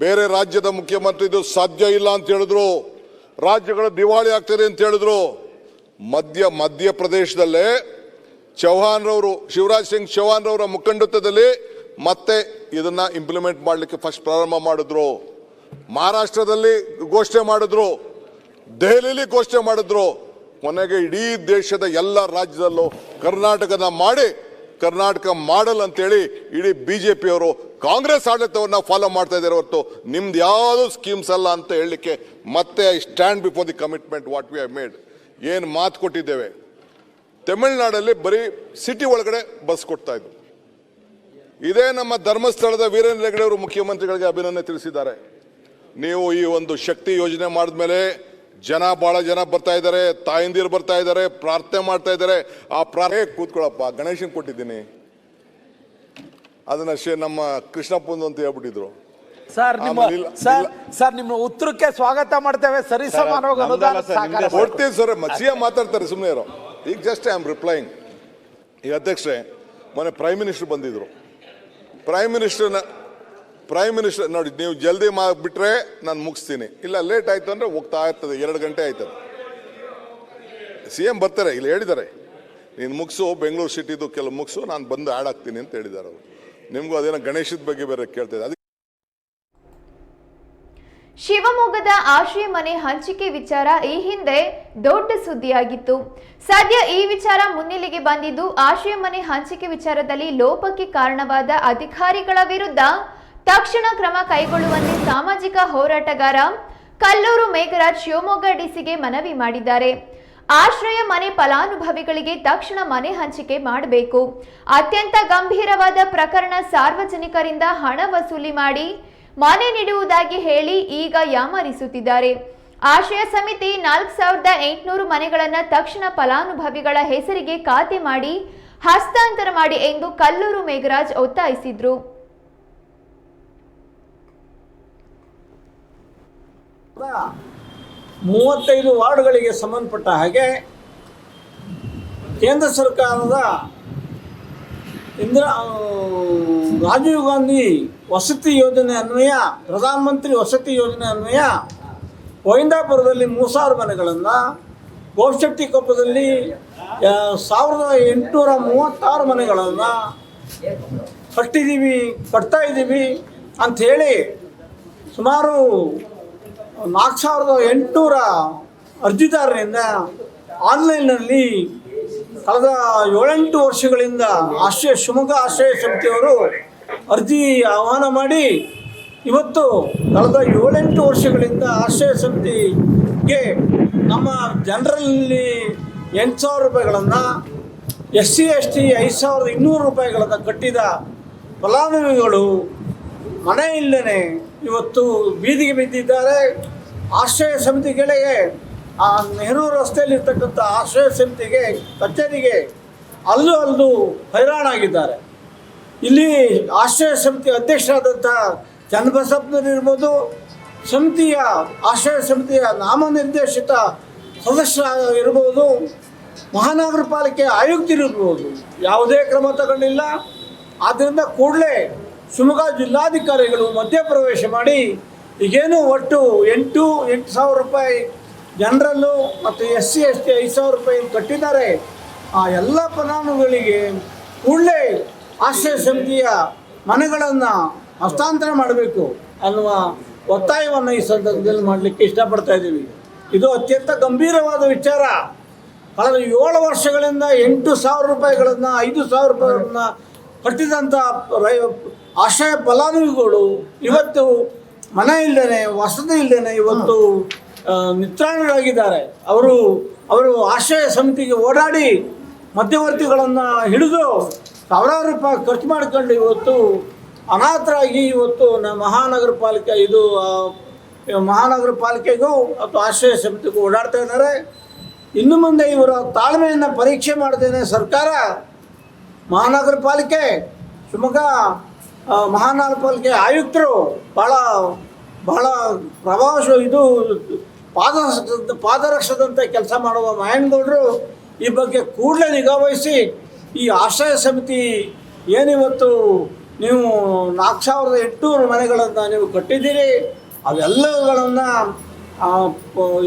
ಬೇರೆ ರಾಜ್ಯದ ಮುಖ್ಯಮಂತ್ರಿ ಇದು ಸಾಧ್ಯ ಇಲ್ಲ ಅಂತ ಹೇಳಿದ್ರು. ರಾಜ್ಯಗಳು ದಿವಾಳಿ ಆಗ್ತದೆ ಅಂತ ಹೇಳಿದ್ರು. ಮಧ್ಯಪ್ರದೇಶದಲ್ಲೇ ಶಿವರಾಜ್ ಸಿಂಗ್ ಚೌಹಾಣ್ ರವರ ಮುಖಂಡತ್ವದಲ್ಲಿ ಮತ್ತೆ ಇದನ್ನ ಇಂಪ್ಲಿಮೆಂಟ್ ಮಾಡಲಿಕ್ಕೆ ಫಸ್ಟ್ ಪ್ರಾರಂಭ ಮಾಡಿದ್ರು. ಮಹಾರಾಷ್ಟ್ರದಲ್ಲಿ ಘೋಷಣೆ ಮಾಡಿದ್ರು, ದೆಹಲಿಯಲ್ಲಿ ಘೋಷಣೆ ಮಾಡಿದ್ರು. ಕೊನೆಗೆ ಇಡೀ ದೇಶದ ಎಲ್ಲ ರಾಜ್ಯದಲ್ಲೂ ಕರ್ನಾಟಕದ ಮಾಡಿ, ಕರ್ನಾಟಕ ಮಾಡಲ್ ಅಂತೇಳಿ ಇಡೀ BJP ಅವರು ಕಾಂಗ್ರೆಸ್ ಆಡಳಿತವನ್ನ ಫಾಲೋ ಮಾಡ್ತಾ ಇದ್ದಾರೆ ಹೊರತು ನಿಮ್ದು ಯಾವುದು ಸ್ಕೀಮ್ಸ್ ಅಲ್ಲ ಅಂತ ಹೇಳಲಿಕ್ಕೆ ಮತ್ತೆ I stand before the commitment what we have made. ಏನು ಮಾತು ಕೊಟ್ಟಿದ್ದೇವೆ. ತಮಿಳುನಾಡಲ್ಲಿ ಬರೀ ಸಿಟಿ ಒಳಗಡೆ ಬಸ್ ಕೊಡ್ತಾ ಇದ್ರು. ಇದೇ ನಮ್ಮ ಧರ್ಮಸ್ಥಳದ ವೀರೇಂದ್ರ ಹೆಗ್ಗಡೆ ಅವರು ಮುಖ್ಯಮಂತ್ರಿಗಳಿಗೆ ಅಭಿನಂದನೆ ತಿಳಿಸಿದ್ದಾರೆ. ನೀವು ಈ ಒಂದು ಶಕ್ತಿ ಯೋಜನೆ ಮಾಡಿದ್ಮೇಲೆ ಬಹಳ ಜನ ಬರ್ತಾ ಇದ್ದಾರೆ, ತಾಯಂದಿರು ಬರ್ತಾ ಇದ್ದಾರೆ, ಪ್ರಾರ್ಥನೆ ಮಾಡ್ತಾ ಇದ್ದಾರೆ. ಆ ಕೂತ್ಕೊಳ್ಳಪ್ಪ, ಗಣೇಶನ್ ಕೊಟ್ಟಿದ್ದೀನಿ, ಅದನ್ನ ನಮ್ಮ ಕೃಷ್ಣಪ್ಪಂದು ಅಂತ ಹೇಳ್ಬಿಟ್ಟಿದ್ರು. ಸರ್ ನಿಮ್ಮ ಉತ್ತರಕ್ಕೆ ಸ್ವಾಗತ ಮಾಡ್ತೇವೆ. ಸರಿ ಸಮಾನವಾಗಿ ಕೊಡ್ತೀವಿ ಸರ್. ಸಿಎಂ ಮಾತಾಡ್ತಾರೆ, ಸುಮ್ಮನೆ ಇರೋ. ಈಗ ಜಸ್ಟ್ ಐ ಆಮ್ ರಿಪ್ಲೈಯಿಂಗ್. ಈಗ ಅಧ್ಯಕ್ಷರೇ, ಮೊನ್ನೆ ಪ್ರೈಮ್ ಮಿನಿಸ್ಟರ್ ಬಂದಿದ್ರು. ಪ್ರೈಮ್ ಮಿನಿಸ್ಟರ್ ನೋಡಿ, ನೀವು ಜಲ್ದಿ ಬಿಟ್ರೆ ನಾನು ಮುಗಿಸ್ತೀನಿ, ಇಲ್ಲ ಲೇಟ್ ಆಯ್ತು ಅಂದ್ರೆ ಹೋಗ್ತಾ ಇರ್ತದೆ, 2 ಗಂಟೆ ಆಯ್ತದೆ. CM ಬರ್ತಾರೆ, ಇಲ್ಲಿ ಹೇಳಿದ್ದಾರೆ, ನೀನು ಮುಗಿಸು, ಬೆಂಗಳೂರು ಸಿಟಿದು ಕೆಲವು ಮುಗಿಸು, ನಾನು ಬಂದು ಆ್ಯಡ್ ಆಗ್ತೀನಿ ಅಂತ ಹೇಳಿದ್ದಾರೆ ಅವರು. ನಿಮಗೂ ಅದೇನೋ ಗಣೇಶದ ಬಗ್ಗೆ ಬೇರೆ ಕೇಳ್ತಿದ್ದೆ. ಅದಕ್ಕೆ ಶಿವಮೊಗ್ಗದ ಆಶ್ರಯ ಮನೆ ಹಂಚಿಕೆ ವಿಚಾರ ಈ ಹಿಂದೆ ದೊಡ್ಡ ಸುದ್ದಿಯಾಗಿತ್ತು. ಸದ್ಯ ಈ ವಿಚಾರ ಮುನ್ನೆಲೆಗೆ ಬಂದಿದ್ದು, ಆಶ್ರಯ ಮನೆ ಹಂಚಿಕೆ ವಿಚಾರದಲ್ಲಿ ಲೋಪಕ್ಕೆ ಕಾರಣವಾದ ಅಧಿಕಾರಿಗಳ ವಿರುದ್ಧ ತಕ್ಷಣ ಕ್ರಮ ಕೈಗೊಳ್ಳುವಂತೆ ಸಾಮಾಜಿಕ ಹೋರಾಟಗಾರ ಕಲ್ಲೂರು ಮೇಘರಾಜ್ ಶಿವಮೊಗ್ಗ ಡಿಸಿಗೆ ಮನವಿ ಮಾಡಿದ್ದಾರೆ. ಆಶ್ರಯ ಮನೆ ಫಲಾನುಭವಿಗಳಿಗೆ ತಕ್ಷಣ ಮನೆ ಹಂಚಿಕೆ ಮಾಡಬೇಕು. ಅತ್ಯಂತ ಗಂಭೀರವಾದ ಪ್ರಕರಣ, ಸಾರ್ವಜನಿಕರಿಂದ ಹಣ ವಸೂಲಿ ಮಾಡಿ ಮನೆ ನೀಡುವುದಾಗಿ ಹೇಳಿ ಈಗ ಯಾಮಾರಿಸುತ್ತಿದ್ದಾರೆ. ಆಶ್ರಯ ಸಮಿತಿ 4800 ಮನೆಗಳನ್ನು ತಕ್ಷಣ ಫಲಾನುಭವಿಗಳ ಹೆಸರಿಗೆ ಖಾತೆ ಮಾಡಿ ಹಸ್ತಾಂತರ ಮಾಡಿ ಎಂದು ಕಲ್ಲೂರು ಮೇಘರಾಜ್ ಒತ್ತಾಯಿಸಿದ್ರು. 35 ವಾರ್ಡ್ಗಳಿಗೆ ಸಂಬಂಧಪಟ್ಟ ಹಾಗೆ ಕೇಂದ್ರ ಸರ್ಕಾರದ ರಾಜೀವ್ ಗಾಂಧಿ ವಸತಿ ಯೋಜನೆ ಅನ್ವಯ, ಪ್ರಧಾನಮಂತ್ರಿ ವಸತಿ ಯೋಜನೆ ಅನ್ವಯ ಗೋವಿಂದಾಪುರದಲ್ಲಿ 3000 ಮನೆಗಳನ್ನು, ಗೋಶೆಟ್ಟಿಕೊಪ್ಪದಲ್ಲಿ 1836 ಮನೆಗಳನ್ನು ಕಟ್ತಾ ಇದ್ದೀವಿ ಅಂಥೇಳಿ ಸುಮಾರು 4800 ಅರ್ಜಿದಾರರಿಂದ ಆನ್ಲೈನ್ನಲ್ಲಿ ಕಳೆದ 7-8 ವರ್ಷಗಳಿಂದ ಶಿವಮೊಗ್ಗ ಆಶ್ರಯ ಸಮಿತಿಯವರು ಅರ್ಜಿ ಆಹ್ವಾನ ಮಾಡಿ ಇವತ್ತು ಕಳೆದ 7-8 ವರ್ಷಗಳಿಂದ ಆಶ್ರಯ ಸಮಿತಿಗೆ ನಮ್ಮ ಜನರಲ್ಲಿ 8,000 ರೂಪಾಯಿಗಳನ್ನು SC ST 5,200 ರೂಪಾಯಿಗಳನ್ನು ಕಟ್ಟಿದ ಫಲಾನುಭವಿಗಳು ಮನೆ ಇಲ್ಲದೇ ಇವತ್ತು ಬೀದಿಗೆ ಬಿದ್ದಿದ್ದಾರೆ. ಆಶ್ರಯ ಸಮಿತಿಗಳಿಗೆ ಆ ನೆಹರು ರಸ್ತೆಯಲ್ಲಿರ್ತಕ್ಕಂಥ ಆಶ್ರಯ ಸಮಿತಿಗೆ ಕಚೇರಿಗೆ ಅಲ್ಲೂ ಹೈರಾಣಾಗಿದ್ದಾರೆ. ಇಲ್ಲಿ ಆಶ್ರಯ ಸಮಿತಿ ಅಧ್ಯಕ್ಷರಾದಂಥ ಚನ್ನಬಸಪ್ಪನವರು ಇರ್ಬೋದು, ಆಶ್ರಯ ಸಮಿತಿಯ ನಾಮನಿರ್ದೇಶಿತ ಸದಸ್ಯರಾಗಿರ್ಬೋದು, ಮಹಾನಗರ ಪಾಲಿಕೆ ಆಯುಕ್ತರಿರ್ಬೋದು, ಯಾವುದೇ ಕ್ರಮ ತಗೊಂಡಿಲ್ಲ. ಆದ್ದರಿಂದ ಕೂಡಲೇ ಶಿವಮೊಗ್ಗ ಜಿಲ್ಲಾಧಿಕಾರಿಗಳು ಮಧ್ಯಪ್ರವೇಶ ಮಾಡಿ ಈಗೇನು ಒಟ್ಟು 8,000 ರೂಪಾಯಿ ಜನರಲ್ಲು ಮತ್ತು SC ST 5,000 ರೂಪಾಯಿ ಕಟ್ಟಿದ್ದಾರೆ. ಆ ಎಲ್ಲ ಫಲಾನುಭವಿಗಳಿಗೆ ಕೂಡಲೇ ಆಶ್ರಯ ಸಮಿತಿಯ ಮನೆಗಳನ್ನು ಹಸ್ತಾಂತರ ಮಾಡಬೇಕು ಅನ್ನುವ ಒತ್ತಾಯವನ್ನು ಈ ಸಂದರ್ಭದಲ್ಲಿ ಮಾಡಲಿಕ್ಕೆ ಇಷ್ಟಪಡ್ತಾ ಇದ್ದೀವಿ. ಇದು ಅತ್ಯಂತ ಗಂಭೀರವಾದ ವಿಚಾರ. ಕಳೆದ 7 ವರ್ಷಗಳಿಂದ 8,000 ರೂಪಾಯಿಗಳನ್ನು 5,000 ರೂಪಾಯಿಗಳನ್ನು ಕಟ್ಟಿದಂಥ ಆಶ್ರಯ ಫಲಾನುಭವಿಗಳು ಇವತ್ತು ಮನೆ ಇಲ್ಲದೇ, ವಸತಿ ಇಲ್ಲದೇ ಇವತ್ತು ನಿತ್ರಾಣರಾಗಿದ್ದಾರೆ. ಅವರು ಆಶ್ರಯ ಸಮಿತಿಗೆ ಓಡಾಡಿ ಮಧ್ಯವರ್ತಿಗಳನ್ನು ಹಿಡಿದು ಸಾವಿರಾರು ರೂಪಾಯಿ ಖರ್ಚು ಮಾಡಿಕೊಂಡು ಇವತ್ತು ಅನಾಥರಾಗಿ ಇವತ್ತು ಮಹಾನಗರ ಪಾಲಿಕೆಗೂ ಮತ್ತು ಆಶ್ರಯ ಸಮಿತಿಗೂ ಓಡಾಡ್ತಾ ಇದ್ದಾರೆ. ಇನ್ನು ಮುಂದೆ ಇವರ ತಾಳ್ಮೆಯನ್ನು ಪರೀಕ್ಷೆ ಮಾಡ್ತೇನೆ ಸರ್ಕಾರ. ಮಹಾನಗರ ಪಾಲಿಕೆ ಶಿವಮೊಗ್ಗ ಮಹಾನಗರ ಪಾಲಿಕೆ ಆಯುಕ್ತರು ಬಹಳ ಪ್ರಭಾವಶಾಲಿ ಪಾದರಕ್ಷದಂಥ ಕೆಲಸ ಮಾಡುವ ಮಹೇನ್ಗೌಡರು ಈ ಬಗ್ಗೆ ಕೂಡಲೇ ನಿಗಾವಹಿಸಿ ಈ ಆಶ್ರಯ ಸಮಿತಿ ಏನಿವತ್ತು ನೀವು 4,800 ಮನೆಗಳನ್ನು ನೀವು ಕಟ್ಟಿದ್ದೀರಿ, ಅವೆಲ್ಲಗಳನ್ನು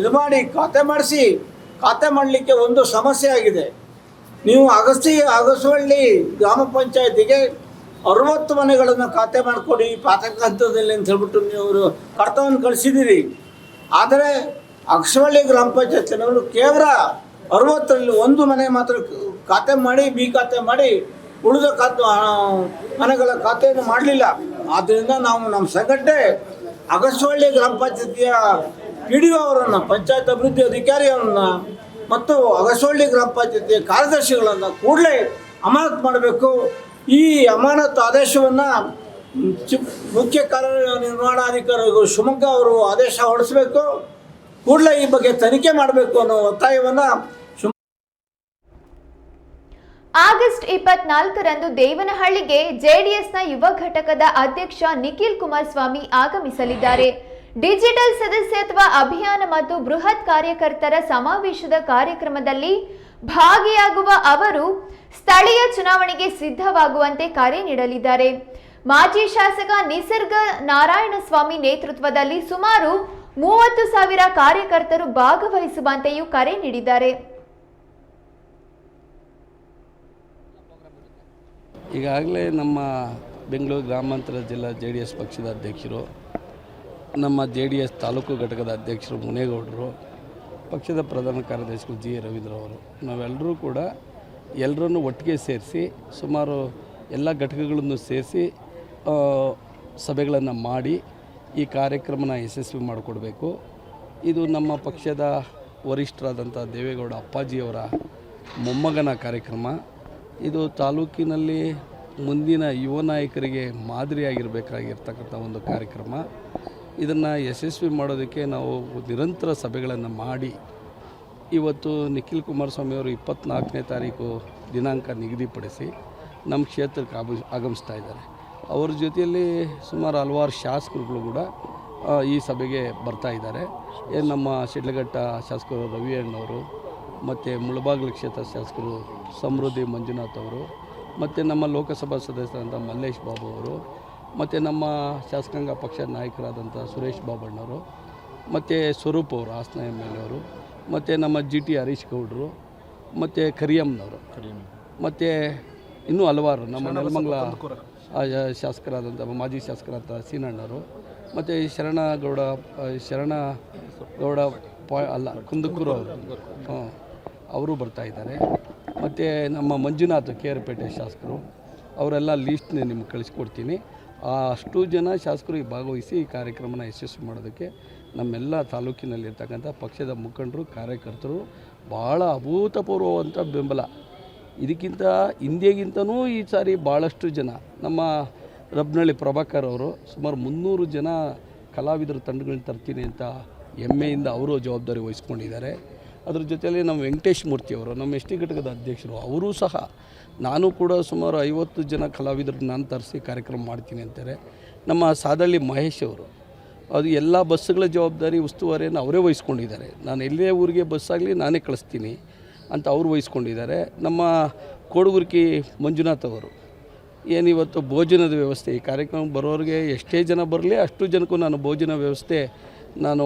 ಇದು ಮಾಡಿ ಖಾತೆ ಮಾಡಲಿಕ್ಕೆ ಒಂದು ಸಮಸ್ಯೆ ಆಗಿದೆ. ನೀವು ಅಗಸವಳ್ಳಿ ಗ್ರಾಮ ಪಂಚಾಯತಿಗೆ 60 ಮನೆಗಳನ್ನು ಖಾತೆ ಮಾಡಿಕೊಡಿ ಪ್ರಾಥಮಿಕ ಹಂತದಲ್ಲಿ ಅಂತ ಹೇಳ್ಬಿಟ್ಟು ನೀವು ಕರ್ತವ್ಯವನ್ನು ಕಳಿಸಿದ್ದೀರಿ. ಆದರೆ ಅಗಸವಳ್ಳಿ ಗ್ರಾಮ ಪಂಚಾಯತಿನವರು ಕೇವಲ 60ರಲ್ಲಿ 1 ಮನೆ ಮಾತ್ರ ಖಾತೆ ಮಾಡಿ ಖಾತೆ ಮಾಡಿ ಉಳಿದ ಮನೆಗಳ ಖಾತೆಯನ್ನು ಮಾಡಲಿಲ್ಲ. ಆದ್ದರಿಂದ ನಾವು ನಮ್ಮ ಸಂಘಟನೆ ಅಗಸವಳ್ಳಿ ಗ್ರಾಮ ಪಂಚಾಯತಿಯ PDO ಅವರನ್ನು, ಪಂಚಾಯತ್ ಅಭಿವೃದ್ಧಿ ಅಧಿಕಾರಿಯವರನ್ನು ಮತ್ತು ಅಗಸವಳ್ಳಿ ಗ್ರಾಮ ಪಂಚಾಯತಿಯ ಕಾರ್ಯದರ್ಶಿಗಳನ್ನು ಕೂಡಲೇ ಅಮಾನತು ಮಾಡಬೇಕು. ಈ ಅಮಾನತು ಆದೇಶವನ್ನು ಮುಖ್ಯ ಕಾರ್ಯನಿರ್ವಹಣಾಧಿಕಾರಿಗಳು ಶಿವಮೊಗ್ಗ ಅವರು ಆದೇಶ ಹೊರಡಿಸಬೇಕು. ಕೂಡಲೇ ಈ ಬಗ್ಗೆ ತನಿಖೆ ಮಾಡಬೇಕು ಅನ್ನೋ ಒತ್ತಾಯವನ್ನು ಆಗಸ್ಟ್ 24ರಂದು ದೇವನಹಳ್ಳಿಗೆ ಜೆಡಿಎಸ್ನ ಯುವ ಘಟಕದ ಅಧ್ಯಕ್ಷ ನಿಖಿಲ್ ಕುಮಾರಸ್ವಾಮಿ ಆಗಮಿಸಲಿದ್ದಾರೆ. ಡಿಜಿಟಲ್ ಸದಸ್ಯತ್ವ ಅಭಿಯಾನ ಮತ್ತು ಬೃಹತ್ ಕಾರ್ಯಕರ್ತರ ಸಮಾವೇಶದ ಕಾರ್ಯಕ್ರಮದಲ್ಲಿ ಭಾಗಿಯಾಗುವ ಅವರು ಸ್ಥಳೀಯ ಚುನಾವಣೆಗೆ ಸಿದ್ಧವಾಗುವಂತೆ ಕರೆ ನೀಡಲಿದ್ದಾರೆ. ಮಾಜಿ ಶಾಸಕ ನಿಸರ್ಗ ನಾರಾಯಣಸ್ವಾಮಿ ನೇತೃತ್ವದಲ್ಲಿ ಸುಮಾರು 30,000 ಕಾರ್ಯಕರ್ತರು ಭಾಗವಹಿಸುವಂತೆಯೂ ಕರೆ ನೀಡಿದ್ದಾರೆ. ಈಗಾಗಲೇ ನಮ್ಮ ಬೆಂಗಳೂರು ಗ್ರಾಮಾಂತರ ಜಿಲ್ಲಾ JDS ಪಕ್ಷದ ಅಧ್ಯಕ್ಷರು, ನಮ್ಮ JDS ತಾಲೂಕು ಘಟಕದ ಅಧ್ಯಕ್ಷರು ಮುನೇಗೌಡರು, ಪಕ್ಷದ ಪ್ರಧಾನ ಕಾರ್ಯದರ್ಶಿಗಳು G. ರವೀಂದ್ರವರು, ನಾವೆಲ್ಲರೂ ಕೂಡ ಎಲ್ಲರನ್ನು ಒಟ್ಟಿಗೆ ಸೇರಿಸಿ ಸುಮಾರು ಎಲ್ಲ ಘಟಕಗಳನ್ನು ಸೇರಿಸಿ ಸಭೆಗಳನ್ನು ಮಾಡಿ ಈ ಕಾರ್ಯಕ್ರಮನ ಯಶಸ್ವಿ ಮಾಡಿಕೊಡ್ಬೇಕು. ಇದು ನಮ್ಮ ಪಕ್ಷದ ವರಿಷ್ಠರಾದಂಥ ದೇವೇಗೌಡ ಅಪ್ಪಾಜಿಯವರ ಮೊಮ್ಮಗನ ಕಾರ್ಯಕ್ರಮ. ಇದು ತಾಲೂಕಿನಲ್ಲಿ ಮುಂದಿನ ಯುವ ನಾಯಕರಿಗೆ ಮಾದರಿಯಾಗಿರಬೇಕಾಗಿರ್ತಕ್ಕಂಥ ಒಂದು ಕಾರ್ಯಕ್ರಮ. ಇದನ್ನು ಯಶಸ್ವಿ ಮಾಡೋದಕ್ಕೆ ನಾವು ನಿರಂತರ ಸಭೆಗಳನ್ನು ಮಾಡಿ ಇವತ್ತು ನಿಖಿಲ್ ಕುಮಾರಸ್ವಾಮಿಯವರು 24ನೇ ತಾರೀಕು ದಿನಾಂಕ ನಿಗದಿಪಡಿಸಿ ನಮ್ಮ ಕ್ಷೇತ್ರಕ್ಕೆ ಆಗಮಿಸ್ತಾ ಇದ್ದಾರೆ. ಅವ್ರ ಜೊತೆಯಲ್ಲಿ ಸುಮಾರು ಹಲವಾರು ಶಾಸಕರುಗಳು ಕೂಡ ಈ ಸಭೆಗೆ ಬರ್ತಾ ಇದ್ದಾರೆ. ನಮ್ಮ ಶಿಡ್ಲಘಟ್ಟ ಶಾಸಕರು ರವಿ ಅಣ್ಣವರು, ಮತ್ತು ಮುಳಬಾಗಿಲು ಕ್ಷೇತ್ರ ಶಾಸಕರು ಸಮೃದ್ಧಿ ಮಂಜುನಾಥ್ ಅವರು, ಮತ್ತು ನಮ್ಮ ಲೋಕಸಭಾ ಸದಸ್ಯರಾದಂಥ ಮಲ್ಲೇಶ್ ಬಾಬು ಅವರು, ಮತ್ತು ನಮ್ಮ ಶಾಸಕಾಂಗ ಪಕ್ಷದ ನಾಯಕರಾದಂಥ ಸುರೇಶ್ ಬಾಬಣ್ಣವರು, ಮತ್ತು ಸ್ವರೂಪ್ ಅವರು ಹಾಸನ MLA ಅವರು, ಮತ್ತು ನಮ್ಮ GT ಹರೀಶ್ ಗೌಡರು, ಮತ್ತು ಕರಿಯಮ್ಮನವರು, ಮತ್ತು ಇನ್ನೂ ಹಲವಾರು ನಮ್ಮ ನೆಲಮಂಗಲ ಶಾಸಕರಾದಂಥ ಮಾಜಿ ಶಾಸಕರಾದಂಥ ಸೀನಣ್ಣವರು, ಮತ್ತು ಶರಣಗೌಡ ಕುಂದಕೂರು ಅವರು ಅವರು ಬರ್ತಾ ಇದ್ದಾರೆ. ಮತ್ತು ನಮ್ಮ ಮಂಜುನಾಥ್ ಕೇರಪೇಟೆ ಶಾಸಕರು ಅವರೆಲ್ಲ ಲೀಸ್ಟ್ನ ನಿಮ್ಗೆ ಕಳಿಸ್ಕೊಡ್ತೀನಿ. ಅಷ್ಟು ಜನ ಶಾಸಕರು ಭಾಗವಹಿಸಿ ಈ ಕಾರ್ಯಕ್ರಮನ ಯಶಸ್ವಿ ಮಾಡೋದಕ್ಕೆ ನಮ್ಮೆಲ್ಲ ತಾಲೂಕಿನಲ್ಲಿರ್ತಕ್ಕಂಥ ಪಕ್ಷದ ಮುಖಂಡರು ಕಾರ್ಯಕರ್ತರು ಭಾಳ ಅಭೂತಪೂರ್ವವಂಥ ಬೆಂಬಲ. ಇದಕ್ಕಿಂತ ಹಿಂದೆಗಿಂತನೂ ಈ ಸಾರಿ ಭಾಳಷ್ಟು ಜನ ನಮ್ಮ ರಬ್ನಳ್ಳಿ ಪ್ರಭಾಕರ್ ಅವರು ಸುಮಾರು 300 ಜನ ಕಲಾವಿದರ ತಂಡಗಳನ್ನ ತರ್ತೀನಿ ಅಂತ ಹೆಮ್ಮೆಯಿಂದ ಅವರು ಜವಾಬ್ದಾರಿ ವಹಿಸ್ಕೊಂಡಿದ್ದಾರೆ. ಅದ್ರ ಜೊತೆಯಲ್ಲಿ ನಮ್ಮ ವೆಂಕಟೇಶ್ ಮೂರ್ತಿಯವರು ನಮ್ಮ ಎಸ್ ಟಿ ಘಟಕದ ಅಧ್ಯಕ್ಷರು ಅವರೂ ಸಹ ನಾನು ಕೂಡ ಸುಮಾರು 50 ಜನ ಕಲಾವಿದರನ್ನ ನಾನು ತರಿಸಿ ಕಾರ್ಯಕ್ರಮ ಮಾಡ್ತೀನಿ ಅಂತಾರೆ. ನಮ್ಮ ಸಾದಳ್ಳಿ ಮಹೇಶ್ ಅವರು ಅದು ಎಲ್ಲ ಬಸ್ಸುಗಳ ಜವಾಬ್ದಾರಿ ಉಸ್ತುವಾರಿಯನ್ನು ಅವರೇ ವಹಿಸ್ಕೊಂಡಿದ್ದಾರೆ. ನಾನು ಎಲ್ಲೇ ಊರಿಗೆ ಬಸ್ಸಾಗಲಿ ನಾನೇ ಕಳಿಸ್ತೀನಿ ಅಂತ ಅವರು ವಹಿಸ್ಕೊಂಡಿದ್ದಾರೆ. ನಮ್ಮ ಕೋಡುಗುರ್ಕಿ ಮಂಜುನಾಥ್ ಅವರು ಏನಿವತ್ತು ಭೋಜನದ ವ್ಯವಸ್ಥೆ ಈ ಕಾರ್ಯಕ್ರಮಕ್ಕೆ ಬರೋರಿಗೆ ಎಷ್ಟೇ ಜನ ಬರಲಿ ಅಷ್ಟು ಜನಕ್ಕೂ ನಾನು ಭೋಜನ ವ್ಯವಸ್ಥೆ ನಾನು